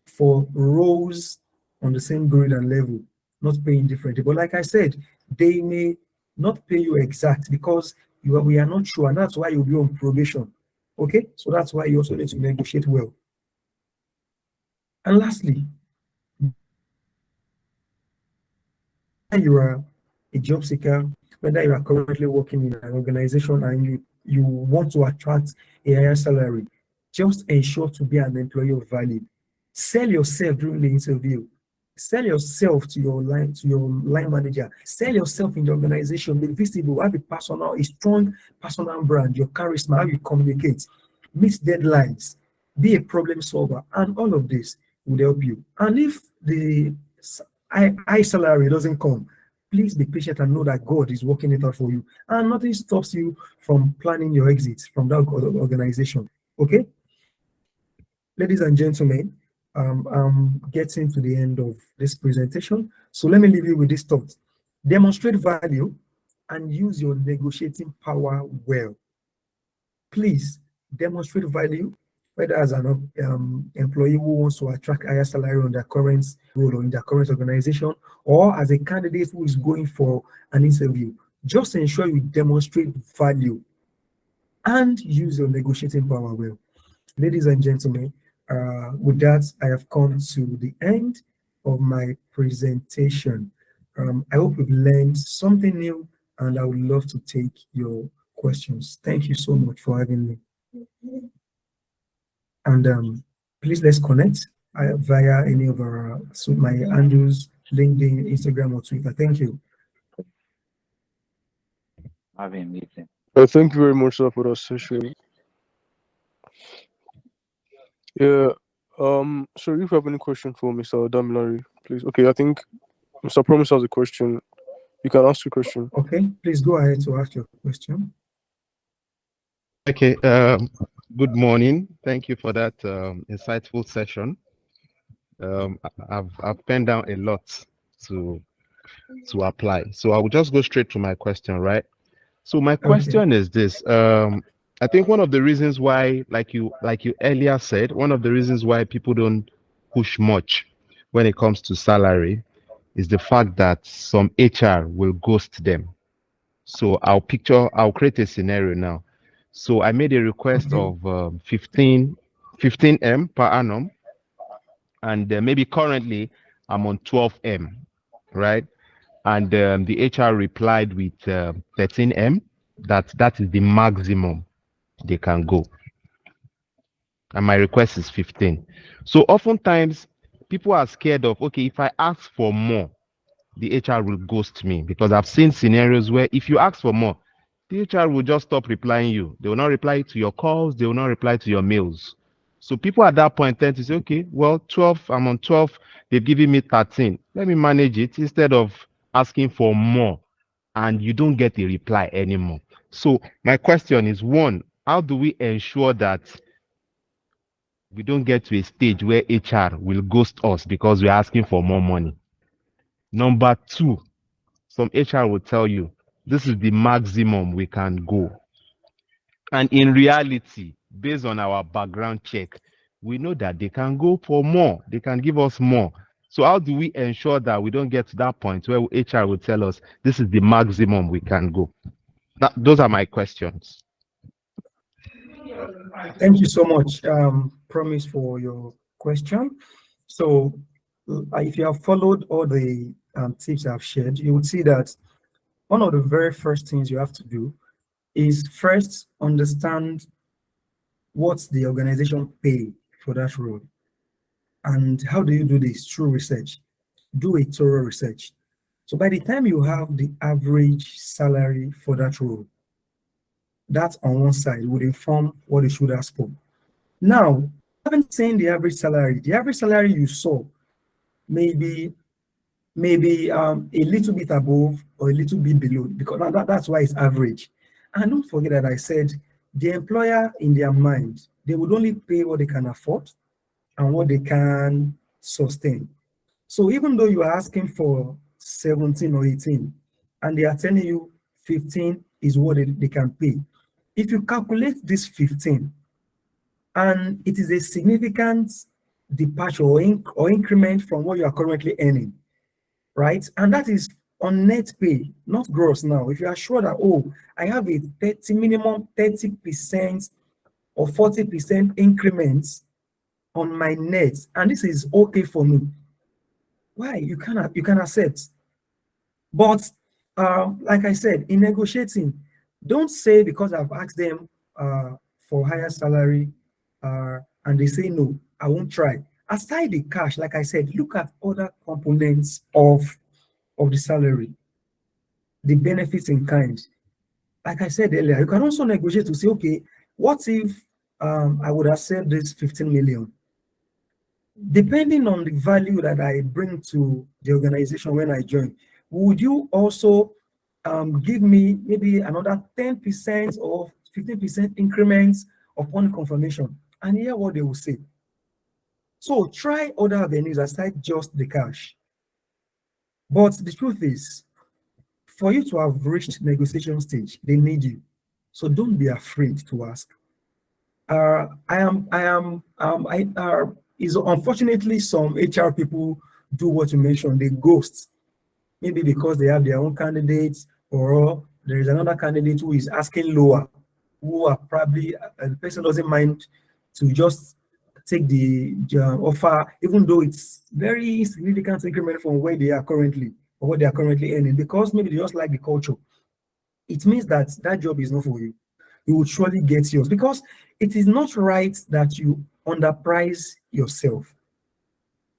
for roles on the same grade and level, not paying differently. But like I said, they may not pay you exact because we are not sure, and that's why you'll be on probation. Okay, so that's why you also need to negotiate well. And lastly, whether you are a job seeker, whether you are currently working in an organization and you want to attract a higher salary, just ensure to be an employee of value. Sell yourself during the interview. Sell yourself to your line manager. Sell yourself in the organization. Be visible. Have a strong personal brand. Your charisma, how you communicate, meet deadlines, be a problem solver, and all of this will help you. And if the high salary doesn't come, please be patient and know that God is working it out for you, and nothing stops you from planning your exit from that organization. Okay, ladies and gentlemen, I'm getting to the end of this presentation. So let me leave you with this thought. Demonstrate value and use your negotiating power well. Please demonstrate value, whether as an employee who wants to attract higher salary on their current role or in their current organization, or as a candidate who is going for an interview. Just ensure you demonstrate value and use your negotiating power well. Ladies and gentlemen, with that, I have come to the end of my presentation. I hope you've learned something new, and I would love to take your questions. Thank you so much for having me. And please let's connect via any of our my handles, LinkedIn, Instagram, or Twitter. Thank you. Having meeting. Thank you very much, sir, for that session. Yeah. So if you have any question for Mr. Damilari, please. Okay, I think Mr. Promise has a question. You can ask your question. Okay, please go ahead to ask your question. Okay. Good morning. Thank you for that insightful session. I've penned down a lot to apply. So I will just go straight to my question, right? So my Okay. question is this. I think one of the reasons why, like you earlier said, one of the reasons why people don't push much when it comes to salary is the fact that some HR will ghost them. So I'll create a scenario now. So I made a request Okay. of 15M per annum, and maybe currently I'm on 12M, right? And the HR replied with 13M. That is the maximum they can go, and my request is 15. So oftentimes people are scared of, okay, if I ask for more, the HR will ghost me, because I've seen scenarios where if you ask for more, the HR will just stop replying you. They will not reply to your calls. They will not reply to your mails. So people at that point tend to say, okay, well, 12, I'm on 12. They've given me 13. Let me manage it instead of asking for more, and you don't get a reply anymore. So my question is, one, how do we ensure that we don't get to a stage where HR will ghost us because we're asking for more money? Number two, some HR will tell you this is the maximum we can go. And in reality, based on our background check, we know that they can go for more. They can give us more. So how do we ensure that we don't get to that point where HR will tell us this is the maximum we can go? Those are my questions. Thank you so much, Promise, for your question. So, if you have followed all the tips I've shared, you would see that one of the very first things you have to do is first understand what the organization pay for that role. And how do you do this? Through research. Do a thorough research. So by the time you have the average salary for that role, that on one side would inform what you should ask for. Now, I haven't seen the average salary. The average salary you saw maybe a little bit above or a little bit below, because that's why it's average. And don't forget that I said the employer in their mind, they would only pay what they can afford and what they can sustain. So even though you are asking for 17 or 18 and they are telling you 15 is what they can pay, if you calculate this 15 and it is a significant departure or increment from what you are currently earning, right? And that is on net pay, not gross now. If you are sure that, oh, I have a minimum 30% or 40% increments on my net, and this is okay for me, why? You can accept. But like I said, in negotiating, don't say because I've asked them for higher salary and they say no, I won't try. Aside the cash, like I said, look at other components of the salary, the benefits in kind. Like I said earlier, you can also negotiate to say, okay, what if I would accept this 15 million? Depending on the value that I bring to the organization when I join, would you also give me maybe another 10% or 15% increments upon confirmation? And hear what they will say. So try other avenues aside just the cash. But the truth is, for you to have reached negotiation stage, they need you. So don't be afraid to ask. Is unfortunately some HR people do what you mentioned, they ghost, maybe because they have their own candidates, or there is another candidate who is asking lower, who are probably, the person doesn't mind to just take the offer, even though it's very significant increment from where they are currently or what they are currently earning, because maybe they just like the culture. It means that that job is not for you. You will surely get yours, because it is not right that you underprice yourself.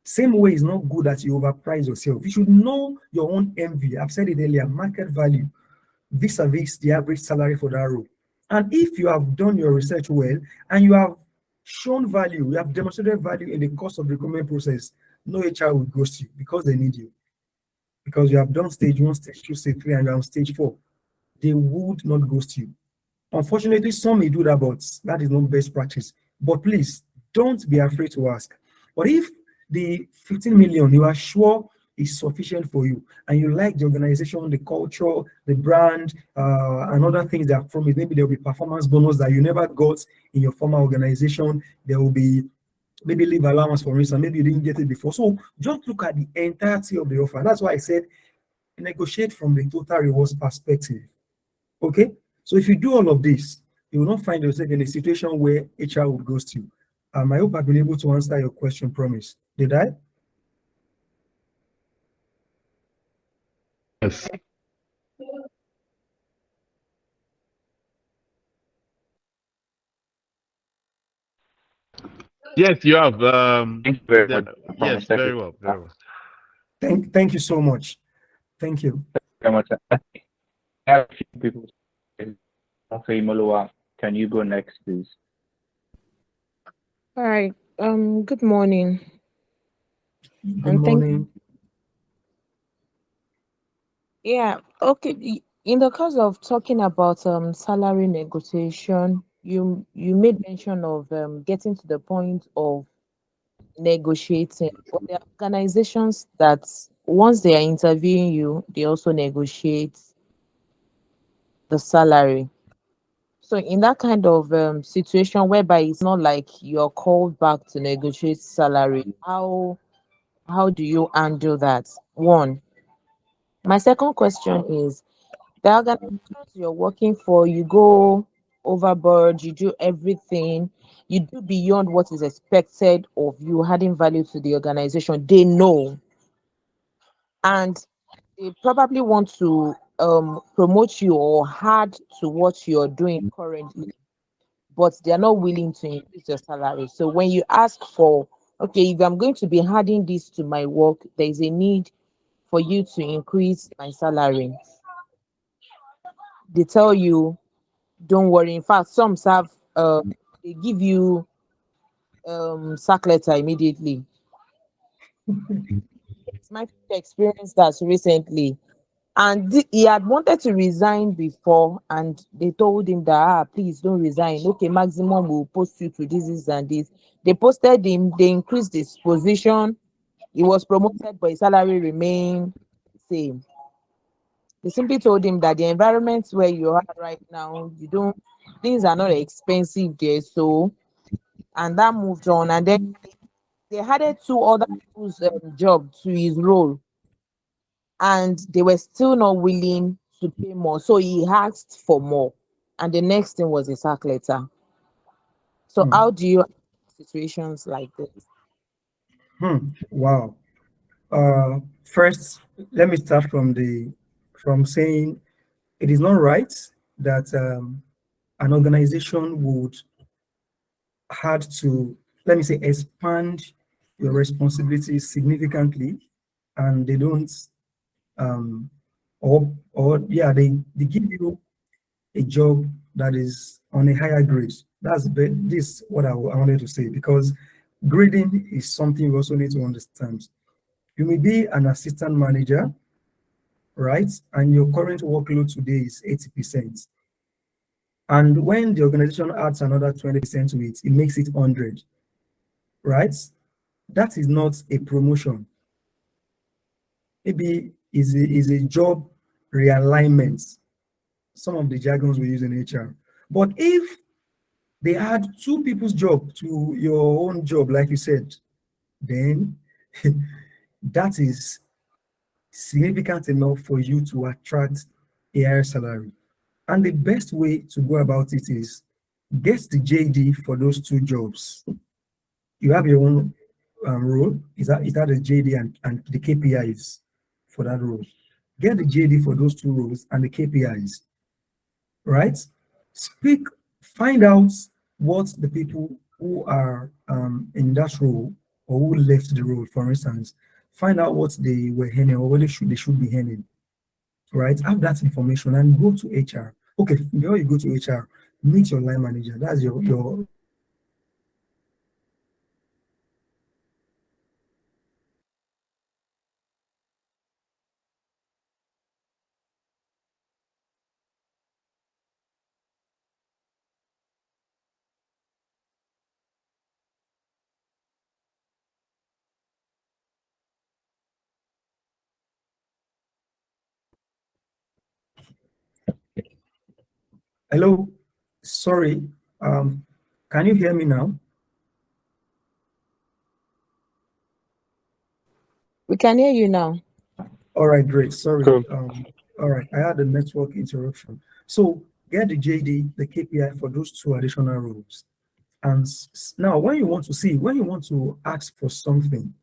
Same way, it's not good that you overprice yourself. You should know your own MV. I've said it earlier, market value vis-a-vis the average salary for that role. And if you have done your research well and you have shown value, you have demonstrated value in the course of the recruitment process, no HR will ghost you because they need you. Because you have done stage 1, stage 2, stage 3, and you're on stage 4. They would not ghost you. Unfortunately, some may do that, but that is not best practice. But please don't be afraid to ask. But if the 15 million you are sure is sufficient for you, and you like the organization, the culture, the brand, and other things that are promised, maybe there will be performance bonus that you never got in your former organization. There will be maybe leave allowance, for instance, maybe you didn't get it before. So just look at the entirety of the offer. That's why I said negotiate from the total rewards perspective. Okay, so if you do all of this, you will not find yourself in a situation where HR will ghost you. I hope I've been able to answer your question, promise. Did I? Yes. Yes, you have. Thank you very much. I Yes, promise. very well, very well. Thank you so much. Thank you. Very much. I have a few people. Okay, Malua, can you go next, please? All right. Good morning, Good and thank. morning. Yeah. Okay. In the course of talking about salary negotiation, you made mention of getting to the point of negotiating. But there are organizations that once they are interviewing you, they also negotiate the salary. So in that kind of situation whereby it's not like you're called back to negotiate salary, how do you handle that? One. My second question is the organizations you're working for, you go overboard, you do everything, you do beyond what is expected of you, adding value to the organization. They know, and they probably want to promote you or add to what you're doing currently, but they're not willing to increase your salary. So when you ask for, okay, if I'm going to be adding this to my work, there is a need for you to increase my salary. They tell you, don't worry. In fact, some have they give you sack letter immediately. My friend experienced that recently, and he had wanted to resign before, and they told him that please don't resign. Okay, maximum will post you to this and this. They posted him. They increased his position. He was promoted, but his salary remained same. They simply told him that the environment where you are right now, you don't, things are not expensive there. So, and that moved on. And then they added two other people's job to his role, and they were still not willing to pay more. So he asked for more. And the next thing was a sack letter. So, Hmm. how do you handle situations like this? Wow. First, let me start from saying it is not right that an organization would had to, let me say, expand your responsibilities significantly, and they don't, um, or yeah, they give you a job that is on a higher grade. This what I wanted to say, because grading is something we also need to understand. You may be an assistant manager, right? And your current workload today is 80%. And when the organization adds another 20% to it, it makes it 100, right? That is not a promotion. Maybe is a job realignment. Some of the jargons we use in HR. But if they add two people's job to your own job, like you said, then that is significant enough for you to attract a higher salary. And the best way to go about it is get the JD for those two jobs. You have your own role. Is that the JD and the KPIs for that role? Get the JD for those two roles and the KPIs, right? Speak, find out what the people who are in that role or who left the role, for instance, find out what they were earning or what they should be earning, right? Have that information and go to HR. Okay, before you go to HR, meet your line manager. That's your Hello, sorry. Can you hear me now? We can hear you now. All right, great. Sorry. Cool. All right, I had a network interruption. So get the JD, the KPI for those two additional roles. And now, when you want to ask for something,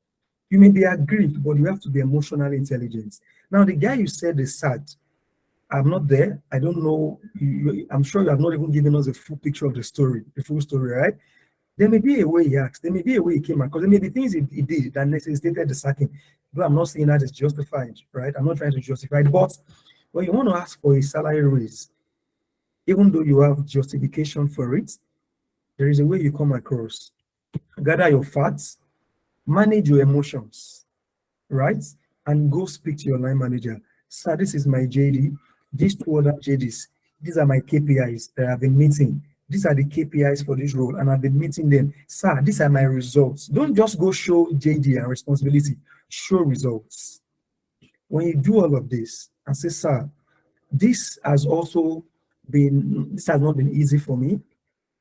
you may be aggrieved, but you have to be emotionally intelligent. Now, the guy you said is sad. I'm not there. I don't know. I'm sure you have not even given us a full picture of the story, the full story, right? There may be a way he asked. There may be a way he came across. There may be things he did that necessitated the sacking. But I'm not saying that is justified, right? I'm not trying to justify it. But when you want to ask for a salary raise, even though you have justification for it, there is a way you come across. Gather your facts, manage your emotions, right? And go speak to your line manager. Sir, this is my JD. These two other JDs, these are my KPIs that I've been meeting. These are the KPIs for this role, and I've been meeting them. Sir, these are my results. Don't just go show JD and responsibility, show results. When you do all of this and say, sir, this has not been easy for me.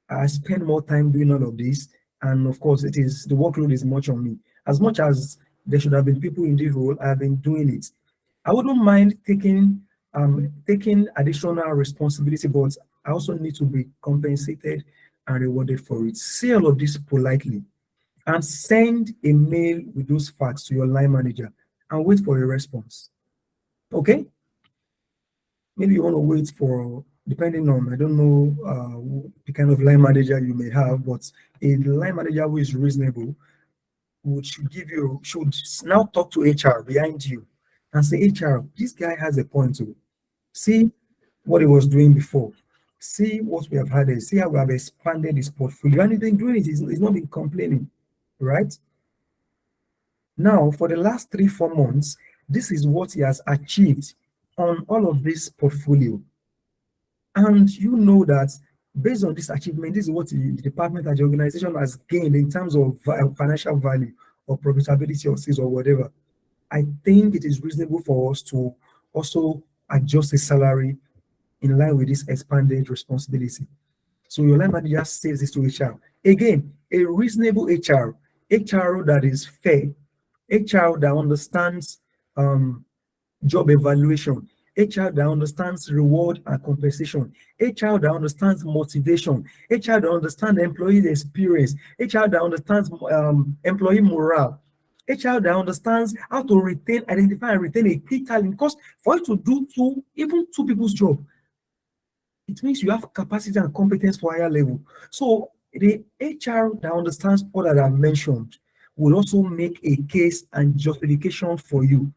I spend more time doing all of this, and of course, the workload is much on me. As much as there should have been people in this role, I have been doing it. I wouldn't mind taking additional responsibility, but I also need to be compensated and rewarded for it. Say all of this politely, and send a mail with those facts to your line manager, and wait for a response. Okay? Maybe you want to wait for, depending on, I don't know the kind of line manager you may have, but a line manager who is reasonable should now talk to HR behind you and say, HR, this guy has a point to see what he was doing before. See what we have had, see how we have expanded his portfolio. And he's been doing it, he's not been complaining, right? Now, for the last 3-4 months, this is what he has achieved on all of this portfolio. And you know that based on this achievement, this is what the department and the organization has gained in terms of financial value or profitability or sales or whatever. I think it is reasonable for us to also adjust the salary in line with this expanded responsibility. So your line manager says this to HR. Again, a reasonable HR that is fair, HR that understands job evaluation, HR that understands reward and compensation, HR that understands motivation, HR that understands employee experience, HR that understands employee morale, HR that understands how to identify and retain a key talent. Because for you to do even two people's job, it means you have capacity and competence for higher level. So the HR that understands all that I've mentioned will also make a case and justification for you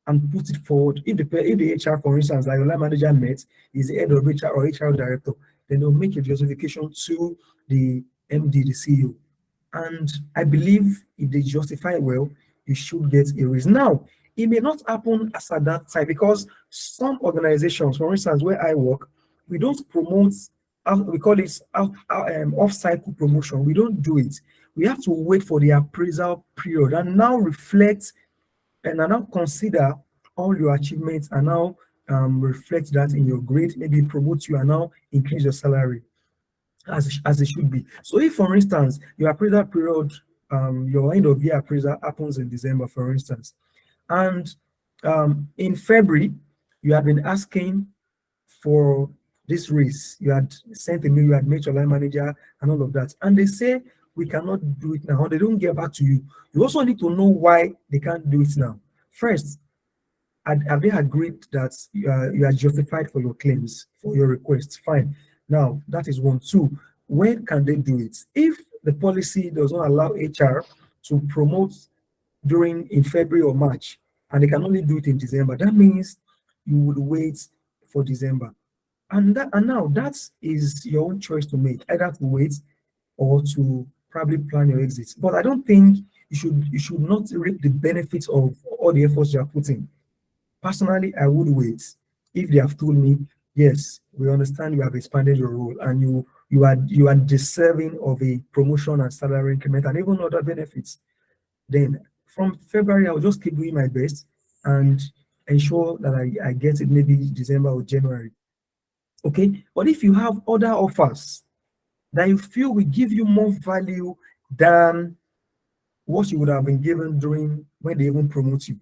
and put it forward. If the HR, for instance, like your line manager met, is the head of HR or HR director, then they'll make a justification to the MD, the CEO. And I believe if they justify well, you should get a raise. Now, it may not happen as at that time because some organizations, for instance, where I work, we don't promote, we call it off-cycle promotion. We don't do it. We have to wait for the appraisal period and now reflect and now consider all your achievements and now reflect that in your grade, maybe promote you and now increase your salary as it should be. So if, for instance, your appraisal period, your end of year appraisal happens in December, for instance, and in February, you have been asking for this raise, you had sent a mail, you had met your line manager and all of that, and they say we cannot do it now, they don't get back to you. You also need to know why they can't do it now. First, have they agreed that you are justified for your claims, for your requests? Fine. Now, that is 1. 2, when can they do it? If the policy does not allow HR to promote in February or March, and they can only do it in December, that means you would wait for December. And now that is your own choice to make, either to wait or to probably plan your exit. But I don't think you should not reap the benefits of all the efforts you are putting. Personally, I would wait if they have told me, yes, we understand you have expanded your role and you are deserving of a promotion and salary increment and even other benefits. Then from February, I'll just keep doing my best and ensure that I get it maybe December or January. Okay, but if you have other offers that you feel will give you more value than what you would have been given during when they even promote you,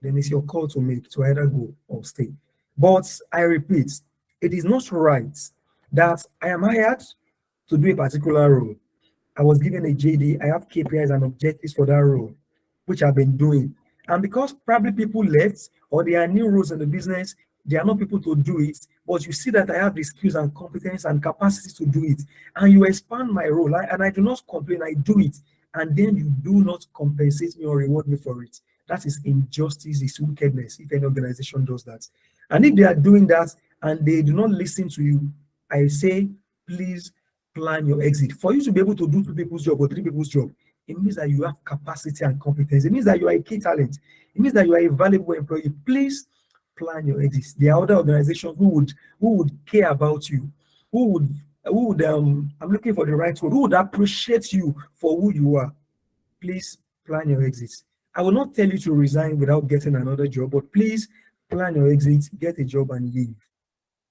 then it's your call to make to either go or stay. But I repeat, it is not right that I am hired to do a particular role. I was given a JD, I have KPIs and objectives for that role, which I've been doing. And because probably people left or there are new roles in the business, there are not people to do it, but you see that I have the skills and competence and capacity to do it. And you expand my role, and I do not complain, I do it. And then you do not compensate me or reward me for it. That is injustice, is wickedness if any organization does that. And if they are doing that and they do not listen to you, I say, please plan your exit. For you to be able to do 2 people's job or 3 people's job, it means that you have capacity and competence. It means that you are a key talent. It means that you are a valuable employee. Please plan your exit. There are other organizations who would care about you, who would I'm looking for the right word, who would appreciate you for who you are. Please plan your exit. I will not tell you to resign without getting another job, but please plan your exit, get a job and leave.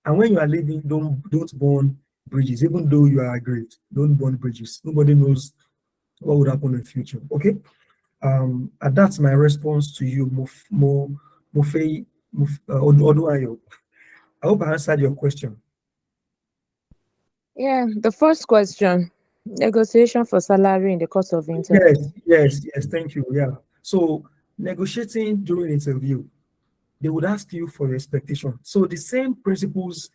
And when you are leaving, don't burn bridges, even though you are aggrieved. Don't burn bridges. Nobody knows what would happen in the future. Okay. And that's my response to you, Mofei Oduayo. I hope I answered your question. Yeah, the first question, negotiation for salary in the course of interview. Yes. Thank you. Yeah. So negotiating during interview, they would ask you for your expectation. So the same principles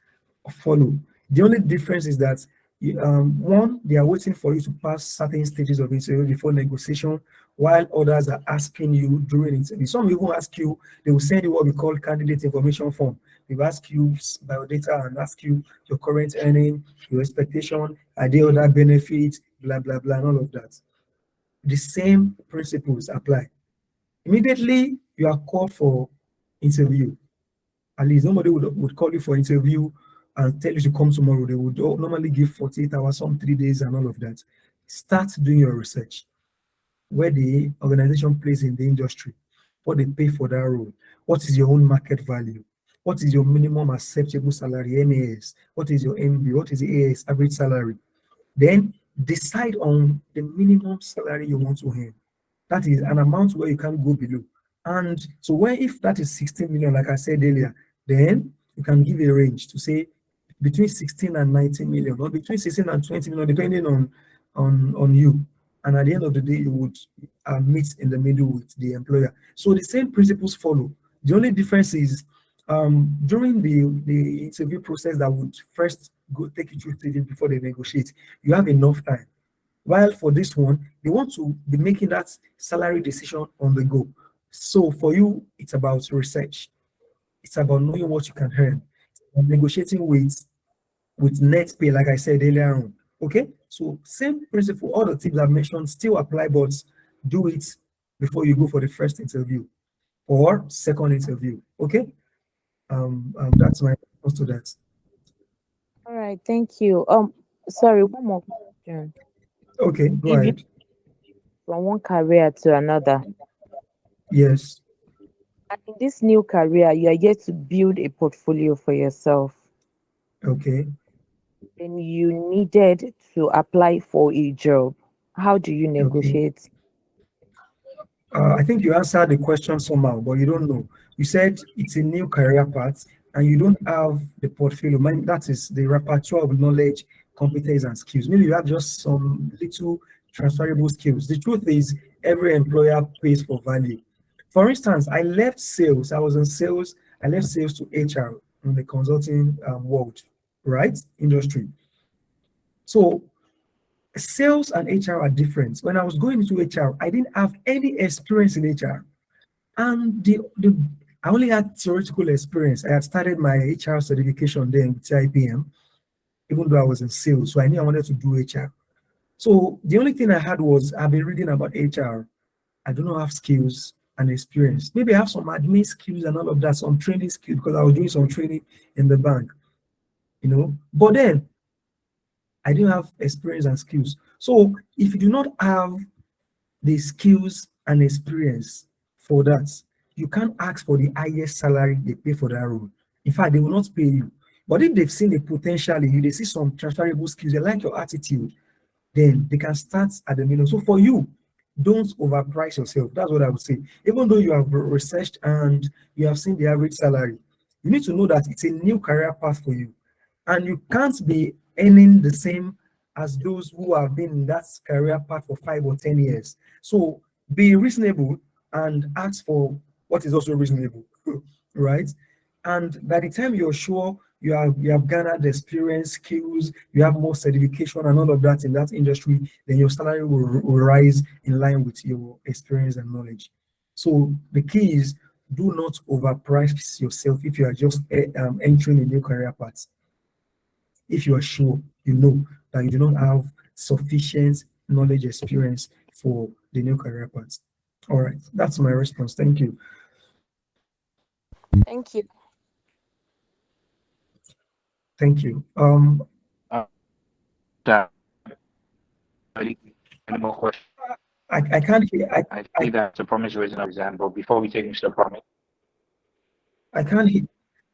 follow. The only difference is that one, they are waiting for you to pass certain stages of interview before negotiation, while others are asking you during interview. Some even ask you, they will send you what we call candidate information form. They will ask you biodata and ask you your current earning, your expectation, are there other benefits, blah, blah, blah, and all of that. The same principles apply. Immediately you are called for interview. At least nobody would call you for interview and tell you to come tomorrow. They would normally give 48 hours, some 3 days, and all of that. Start doing your research. Where the organization plays in the industry, what they pay for that role, what is your own market value, what is your minimum acceptable salary, MAS, what is your MB, what is the AS average salary. Then decide on the minimum salary you want to earn. That is an amount where you can't go below. And so when if that is 16 million, like I said earlier, then you can give a range to say between 16 and 19 million, or between 16 and 20 million, depending on you. And at the end of the day, you would meet in the middle with the employer. So the same principles follow. The only difference is during the interview process that would first go take you through stages before they negotiate, you have enough time. While for this one, they want to be making that salary decision on the go. So for you, it's about research. It's about knowing what you can earn. Negotiating with net pay, like I said earlier on. Okay, so same principle. All the things I've mentioned still apply, but do it before you go for the first interview or second interview. Okay, that's my response to that. All right, thank you. Sorry, one more question. Okay, go If you ahead. from one career to another, Yes. and in this new career, you are yet to build a portfolio for yourself, Okay. then you needed to apply for a job. How do you Okay. negotiate? I think you answered the question somehow, but you don't know. You said it's a new career path and you don't have the portfolio. That is the repertoire of knowledge, competence, and skills. Maybe you have just some little transferable skills. The truth is, every employer pays for value. For instance, I left sales. I was in sales. I left sales to HR in the consulting world, right? Industry. So sales and HR are different. When I was going into HR, I didn't have any experience in HR. And I only had theoretical experience. I had started my HR certification then with IPM, even though I was in sales. So I knew I wanted to do HR. So the only thing I had was I've been reading about HR. I do not have skills and experience. Maybe I have some admin skills and all of that, some training skills because I was doing some training in the bank, But then I didn't have experience and skills. So if you do not have the skills and experience for that, you can't ask for the highest salary they pay for that role. In fact, they will not pay you. But if they've seen the potential in you, they see some transferable skills, they like your attitude, then they can start at the middle. So for you, don't overprice yourself. That's what I would say. Even though you have researched and you have seen the average salary, you need to know that it's a new career path for you. And you can't be earning the same as those who have been in that career path for 5 or 10 years. So be reasonable and ask for what is also reasonable, right? And by the time you're sure you have garnered experience, skills, you have more certification and all of that in that industry, then your salary will rise in line with your experience and knowledge. So the key is do not overprice yourself if you are just entering a new career path. If you are sure, you know that you do not have sufficient knowledge experience for the new career path. All right, that's my response. Thank you. Thank you. Thank you. That any more questions? I can't hear. I think that's a promise raising exam, but before we take Mr. Promise, I can't hear.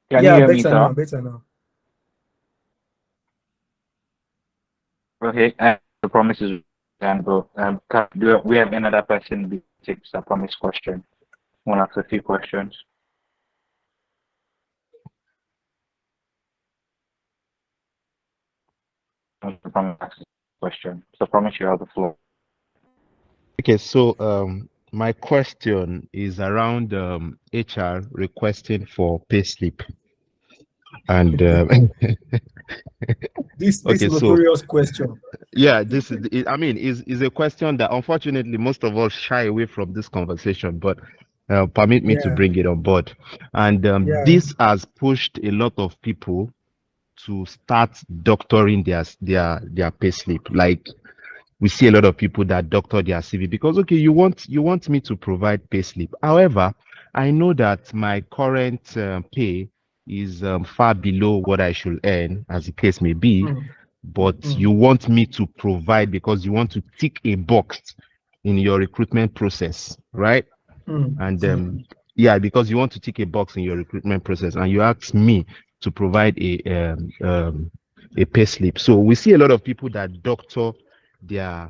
can you Yeah, hear me, better sir? now. Better now. Okay, and the promise is exam, but do we have another person who takes the promise question? One ask a few questions. Mr. Promise asks a question. So promise you have the floor. Okay, so my question is around HR requesting for payslip, and This okay, so notorious question. yeah, this is I mean is a question that unfortunately most of us shy away from this conversation, but permit me to Yeah, bring it on board. And yeah. this has pushed a lot of people to start doctoring their payslip. Like we see a lot of people that doctor their CV because okay, you want me to provide payslip. However, I know that my current pay is far below what I should earn, as the case may be, Mm, but mm, you want me to provide because you want to tick a box in your recruitment process, right? And mm. yeah, because you want to tick a box in your recruitment process, and you ask me to provide a pay slip. So we see a lot of people that doctor their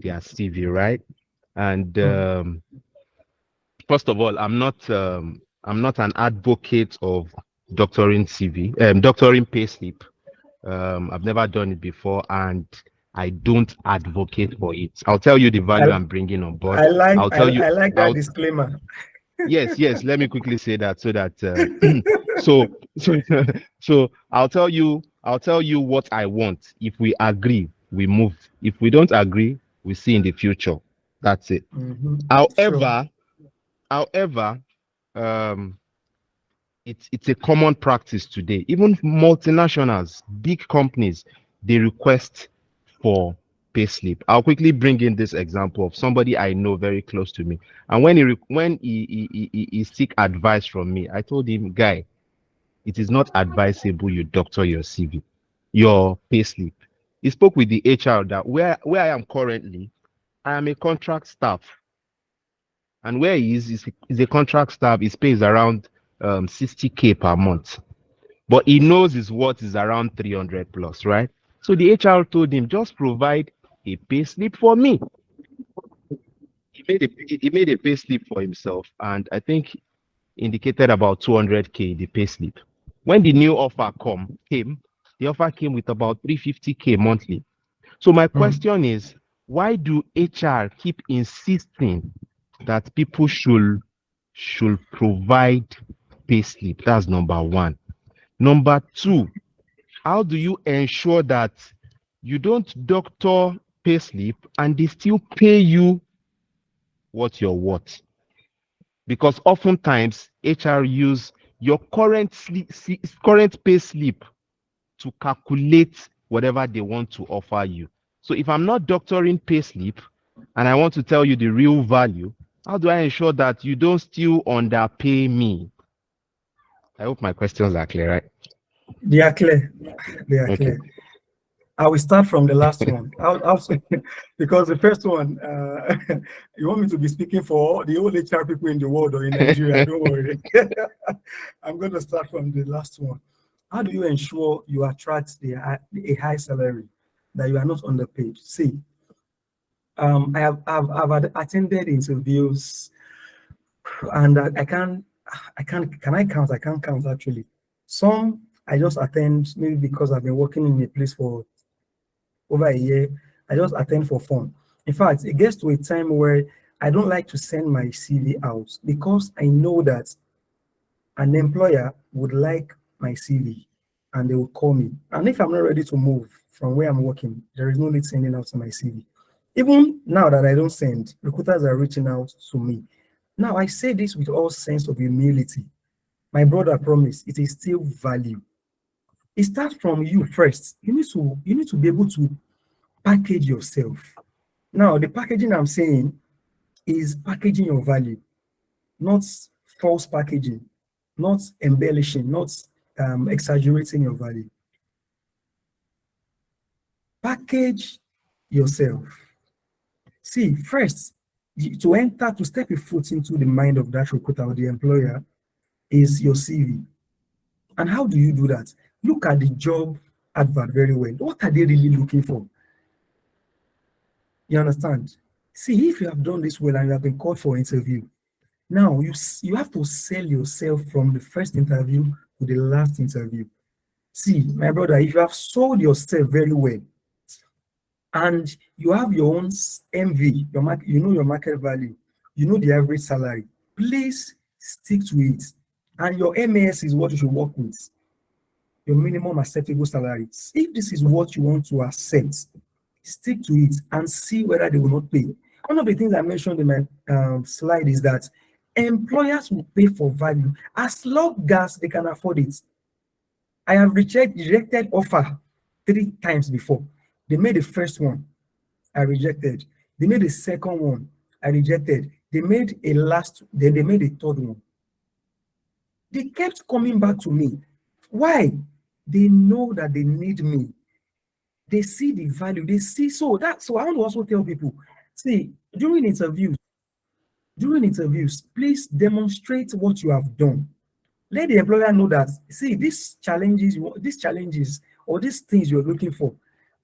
CV, right? And Mm. first of all, I'm not an advocate of doctoring CV, doctoring pay slip. I've never done it before, and I don't advocate for it. I'll tell you the value I'm bringing on board. I like I'll tell you. I like that I'll disclaimer. yes. Let me quickly say that so that so so so I'll tell you what I want. If we agree, we move. If we don't agree, we see in the future. That's it. Sure. However, um, it's a common practice today. Even multinationals, big companies, they request for payslip. I'll quickly bring in this example of somebody I know very close to me. And when he seek advice from me, I told him, guy, it is not advisable you doctor your CV, your payslip. He spoke with the HR that where I am currently, I am a contract staff. And where he is a contract staff, his pay is around 60K per month. But he knows his worth is around 300 plus, right? So the HR told him, just provide a pay slip for me. He made a pay slip for himself, and I think indicated about 200K the pay slip. When the new offer came, the offer came with about 350K monthly. So my question is, why do HR keep insisting that people should provide pay slip? That's number one. Number two, how do you ensure that you don't doctor payslip and they still pay you what you're worth? Because oftentimes HR use your current pay slip to calculate whatever they want to offer you. So if I'm not doctoring payslip and I want to tell you the real value, how do I ensure that you don't still underpay me? I hope my questions are clear, right? They are clear. They are Okay. clear. I will start from the last one. Because the first one, you want me to be speaking for the only HR people in the world or in Nigeria. Don't worry. I'm going to start from the last one. How do you ensure you attract a high salary, that you are not underpaid? See, I've attended interviews, and can I count? I can't count actually. Some I just attend maybe because I've been working in a place for over a year. I just attend for fun. In fact, it gets to a time where I don't like to send my CV out because I know that an employer would like my CV and they will call me. And if I'm not ready to move from where I'm working, there is no need sending out my CV. Even now that I don't send, recruiters are reaching out to me. Now, I say this with all sense of humility. My brother promised it is still value. It starts from you first. You need to be able to package yourself. Now, the packaging I'm saying is packaging your value, not false packaging, not embellishing, not exaggerating your value. Package yourself. See, first, to step your foot into the mind of that recruiter or the employer is your CV. And how do you do that? Look at the job advert very well. What are they really looking for? You understand? See, if you have done this well and you have been called for interview, now you have to sell yourself from the first interview to the last interview. See, my brother, if you have sold yourself very well and you have your own MV, your market value, you know the average salary, please stick to it. And your MAS is what you should work with, your minimum acceptable salary. If this is what you want to accept, stick to it and see whether they will not pay. One of the things I mentioned in my slide is that employers will pay for value as long as they can afford it. I have rejected offer 3 times before. They made the first one, I rejected. They made the second one, I rejected. They made then they made a third one. They kept coming back to me. Why? They know that they need me. They see the value. They see so I want to also tell people, see, during interviews, please demonstrate what you have done. Let the employer know that, see, these challenges or these things you're looking for,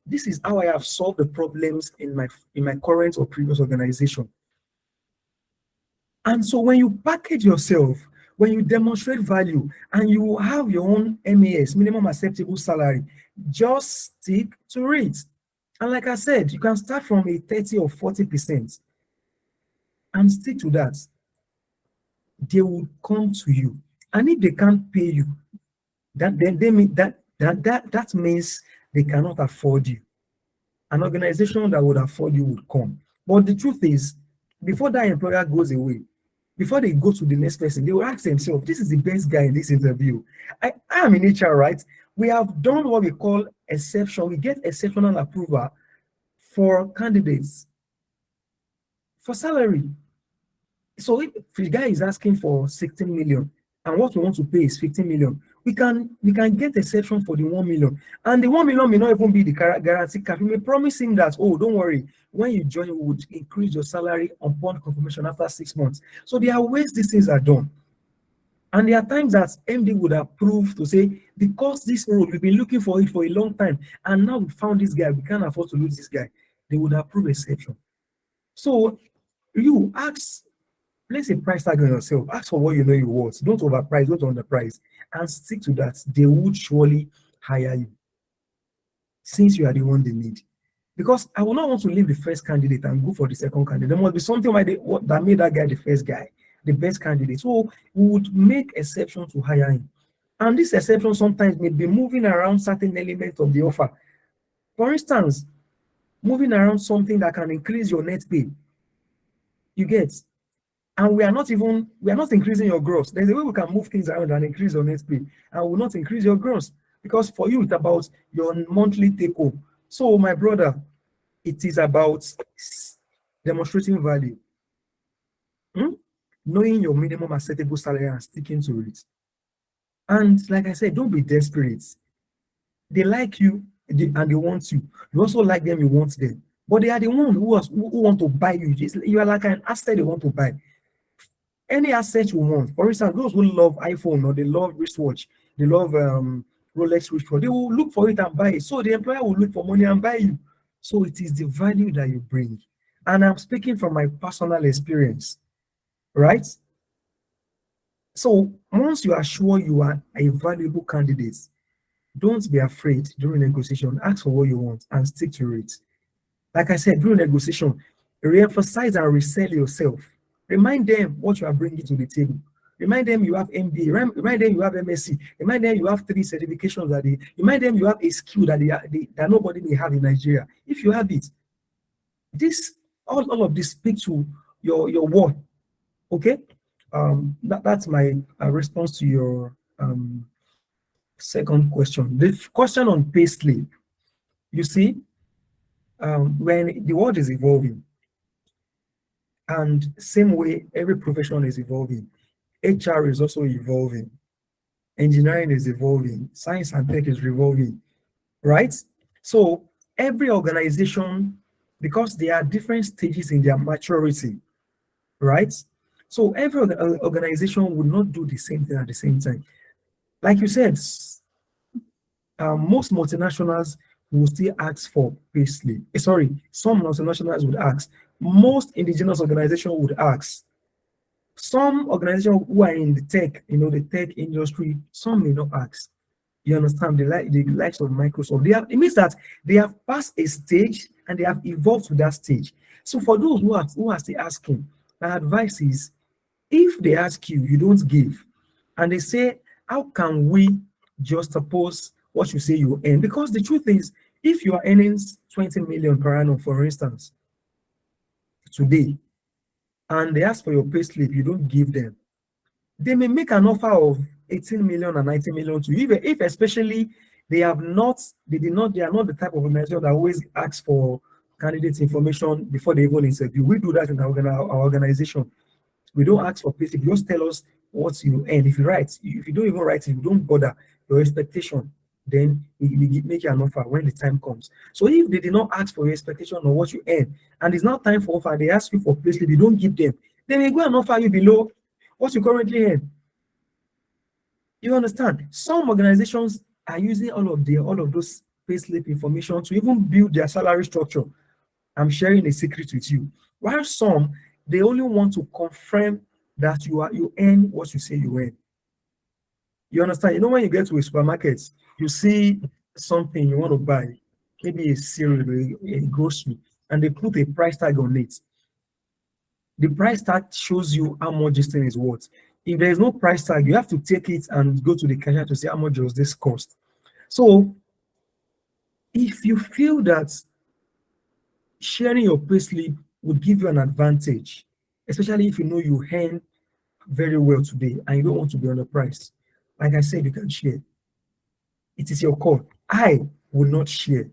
this is how I have solved the problems in my current or previous organization. And so when you package yourself, when you demonstrate value and you have your own MAS, minimum acceptable salary, just stick to it. And like I said, you can start from a 30 or 40% and stick to that. They will come to you. And if they can't pay you, that means they cannot afford you. An organization that would afford you would come. But the truth is, before that employer goes away, before they go to the next person, they will ask themselves, this is the best guy in this interview. I am in HR, right? We have done what we call exception. We get exceptional approval for candidates for salary. So if the guy is asking for 16 million and what we want to pay is 15 million, we can get exception for the 1 million. And the 1 million may not even be the guarantee cap. We may promise him that, oh, don't worry, when you join, we would increase your salary upon confirmation after 6 months. So there are ways these things are done. And there are times that MD would approve to say, because this role, we've been looking for it for a long time, and now we found this guy, we can't afford to lose this guy. They would approve exception. So you place a price tag on yourself. Ask for what you know you want. Don't overprice, don't underprice, and stick to that. They would surely hire you since you are the one they need. Because I will not want to leave the first candidate and go for the second candidate. There must be something that made that guy the first guy, the best candidate. So we would make exception to hire him. And this exception sometimes may be moving around certain elements of the offer. For instance, moving around something that can increase your net pay. You get? And we are not increasing your gross. There's a way we can move things around and increase your net pay, and will not increase your gross, because for you it's about your monthly take home. So my brother, it is about demonstrating value, knowing your minimum acceptable salary and sticking to it. And like I said, don't be desperate. They like you and they want you. You also like them, you want them. But they are the one who want to buy you. You are like an asset they want to buy. Any asset you want. For instance, those who love iPhone or they love wristwatch, they love Rolex wristwatch, they will look for it and buy it. So the employer will look for money and buy you. So it is the value that you bring. And I'm speaking from my personal experience, right? So once you are sure you are a valuable candidate, don't be afraid during negotiation. Ask for what you want and stick to it. Like I said, during negotiation, re-emphasize and resell yourself. Remind them what you are bringing to the table. Remind them you have MBA. Remind them you have MSc. Remind them you have 3 certifications that they. Remind them you have a skill that that nobody may have in Nigeria. If you have it, this all of this speak to your worth. Okay, that's my response to your second question. The question on pay slip. You see, when the world is evolving, and same way every profession is evolving, HR is also evolving, engineering is evolving, science and tech is revolving, right? So every organization, because there are different stages in their maturity, right? So every organization will not do the same thing at the same time. Like you said, most multinationals will still ask for pay slip. Sorry, some multinationals would ask. Most indigenous organizations would ask. Some organizations who are in the tech, the tech industry, some may not ask. You understand? The likes of Microsoft. It means that they have passed a stage and they have evolved to that stage. So for those who are still asking, my advice is, if they ask you, you don't give, and they say, how can we just oppose what you say you earn? Because the truth is, if you are earning 20 million per annum, for instance, today, and they ask for your pay slip, you don't give them, they may make an offer of 18 million and 90 million to you, if especially they are not the type of organization that always asks for candidates information before they even interview. We do that in our organization. We don't ask for pay slip. You just tell us what you earn. If you don't even write it, you don't bother your expectation, then we make you an offer when the time comes. So if they did not ask for your expectation or what you earn, and it's now time for offer, they ask you for pay slip, you don't give them, they may go and offer you below what you currently earn. You understand? Some organizations are using all of those pay slip information to even build their salary structure. I'm sharing a secret with you. While some, they only want to confirm that you earn what you say you earn. You understand? When you get to a supermarket, you see something you want to buy, maybe a cereal, a grocery, and they put a price tag on it. The price tag shows you how much this thing is worth. If there is no price tag, you have to take it and go to the cashier to say how much does this cost. So if you feel that sharing your payslip would give you an advantage, especially if you know you earn very well today and you don't want to be underpriced, like I said, you can share. It is your call. I will not share.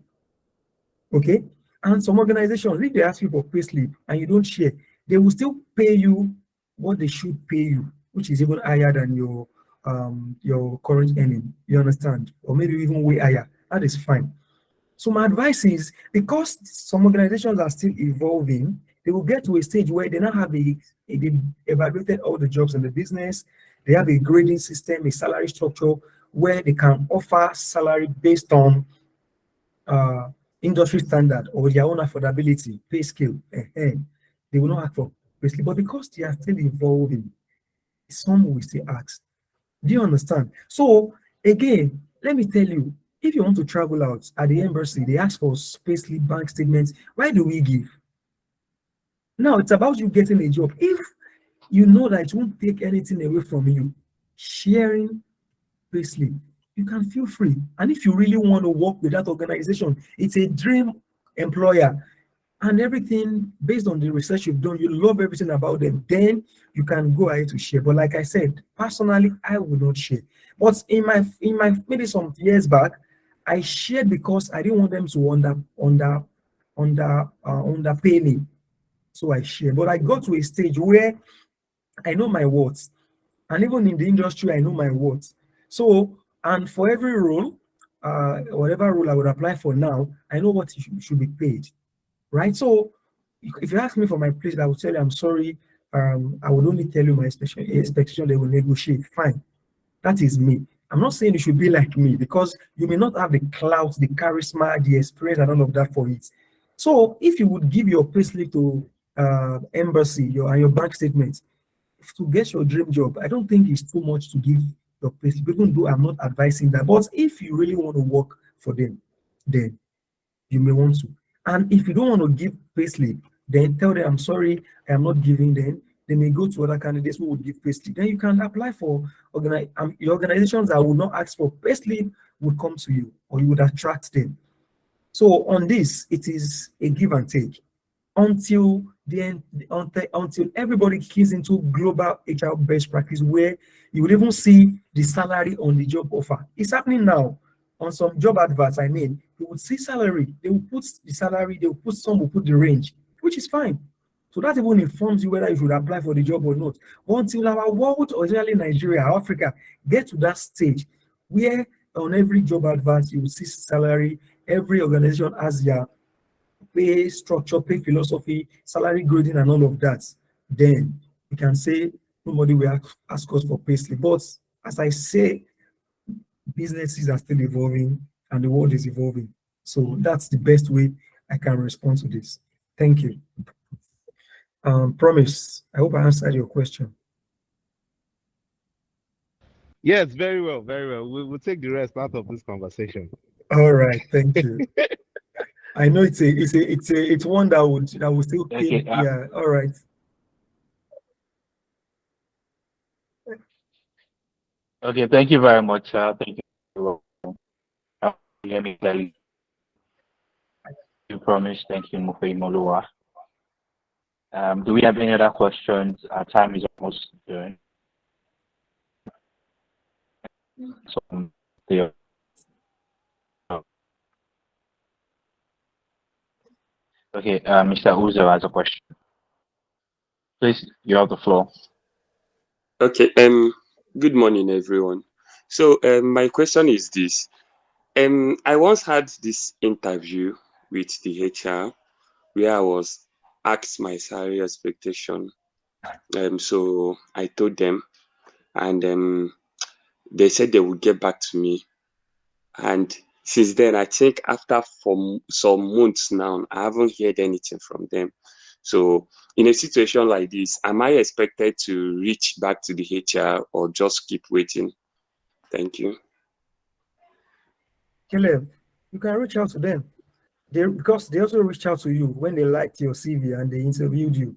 Okay? And some organizations, if they ask you for payslip and you don't share, they will still pay you what they should pay you, which is even higher than your current earning. You understand? Or maybe even way higher. That is fine. So my advice is, because some organizations are still evolving, they will get to a stage where they now have they've evaluated all the jobs in the business. They have a grading system, a salary structure where they can offer salary based on industry standard or their own affordability, pay scale. They will not ask for payslip, but because they are still evolving, some will still ask. Do you understand? So again, let me tell you, if you want to travel out at the embassy, they ask for payslip, bank statements. Why do we give? Now it's about you getting a job. If you know that it won't take anything away from you, sharing payslip, you can feel free. And if you really want to work with that organization, it's a dream employer, and everything based on the research you've done, you love everything about them, then you can go ahead to share. But like I said, personally, I will not share. But in my maybe some years back, I shared because I didn't want them to underpay me. So I shared. But I got to a stage where I know my worth. And even in the industry, I know my worth. So, and for every role, whatever role I would apply for now, I know what should be paid. Right? So if you ask me for my place, I will tell you, I'm sorry, I would only tell you my expectation, they will negotiate. Fine. That is me. I'm not saying you should be like me because you may not have the clout, the charisma, the experience, and all of that for it. So if you would give your payslip to embassy, and your bank statement to get your dream job, I don't think it's too much to give your payslip, even though I'm not advising that. But if you really want to work for them, then you may want to. And if you don't want to give payslip, then tell them, I'm sorry, I am not giving them. They may go to other candidates who would give payslip. Then you can apply for your organizations that will not ask for payslip would come to you, or you would attract them. So on this, it is a give and take until until everybody keys into global HR best practice, where you will even see the salary on the job offer. It's happening now on some job adverts. I mean, you would see salary, they will put the salary, some will put the range, which is fine. So that even informs you whether you should apply for the job or not. But until our world, or especially Nigeria, Africa, get to that stage where on every job advert you will see salary, every organization has their pay structure, pay philosophy, salary grading, and all of that, then you can say nobody will ask us for payslip. But as I say, businesses are still evolving and the world is evolving. So that's the best way I can respond to this. Thank you. Promise, I hope I answered your question. Yes, very well, very well. We'll take the rest out of this conversation. All right, thank you. I know it's one that would still keep, yeah. All right. Okay, thank you very much. Thank you. You hear me clearly? You promise. Thank you, Mufe Molua. Do we have any other questions? Our time is almost done. So, okay, Mr. Uzo has a question. Please, you have the floor. Okay, good morning, everyone. So, my question is this. I once had this interview with the HR where I was asked my salary expectation. So I told them, and they said they would get back to me. And since then, I think after some months now, I haven't heard anything from them. So in a situation like this, am I expected to reach back to the HR or just keep waiting? Thank you. Caleb, you can reach out to them. Because they also reached out to you when they liked your CV and they interviewed you.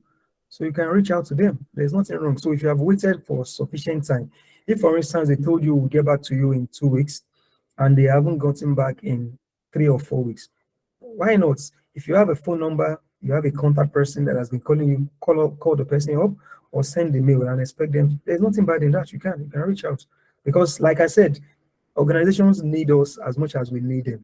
So you can reach out to them. There's nothing wrong. So if you have waited for sufficient time, if for instance they told you we'll get back to you in 2 weeks and they haven't gotten back in 3 or 4 weeks, why not? If you have a phone number, you have a contact person that has been calling you, call the person up or send the mail and expect them. There's nothing bad in that. You can reach out. Because like I said, organizations need us as much as we need them.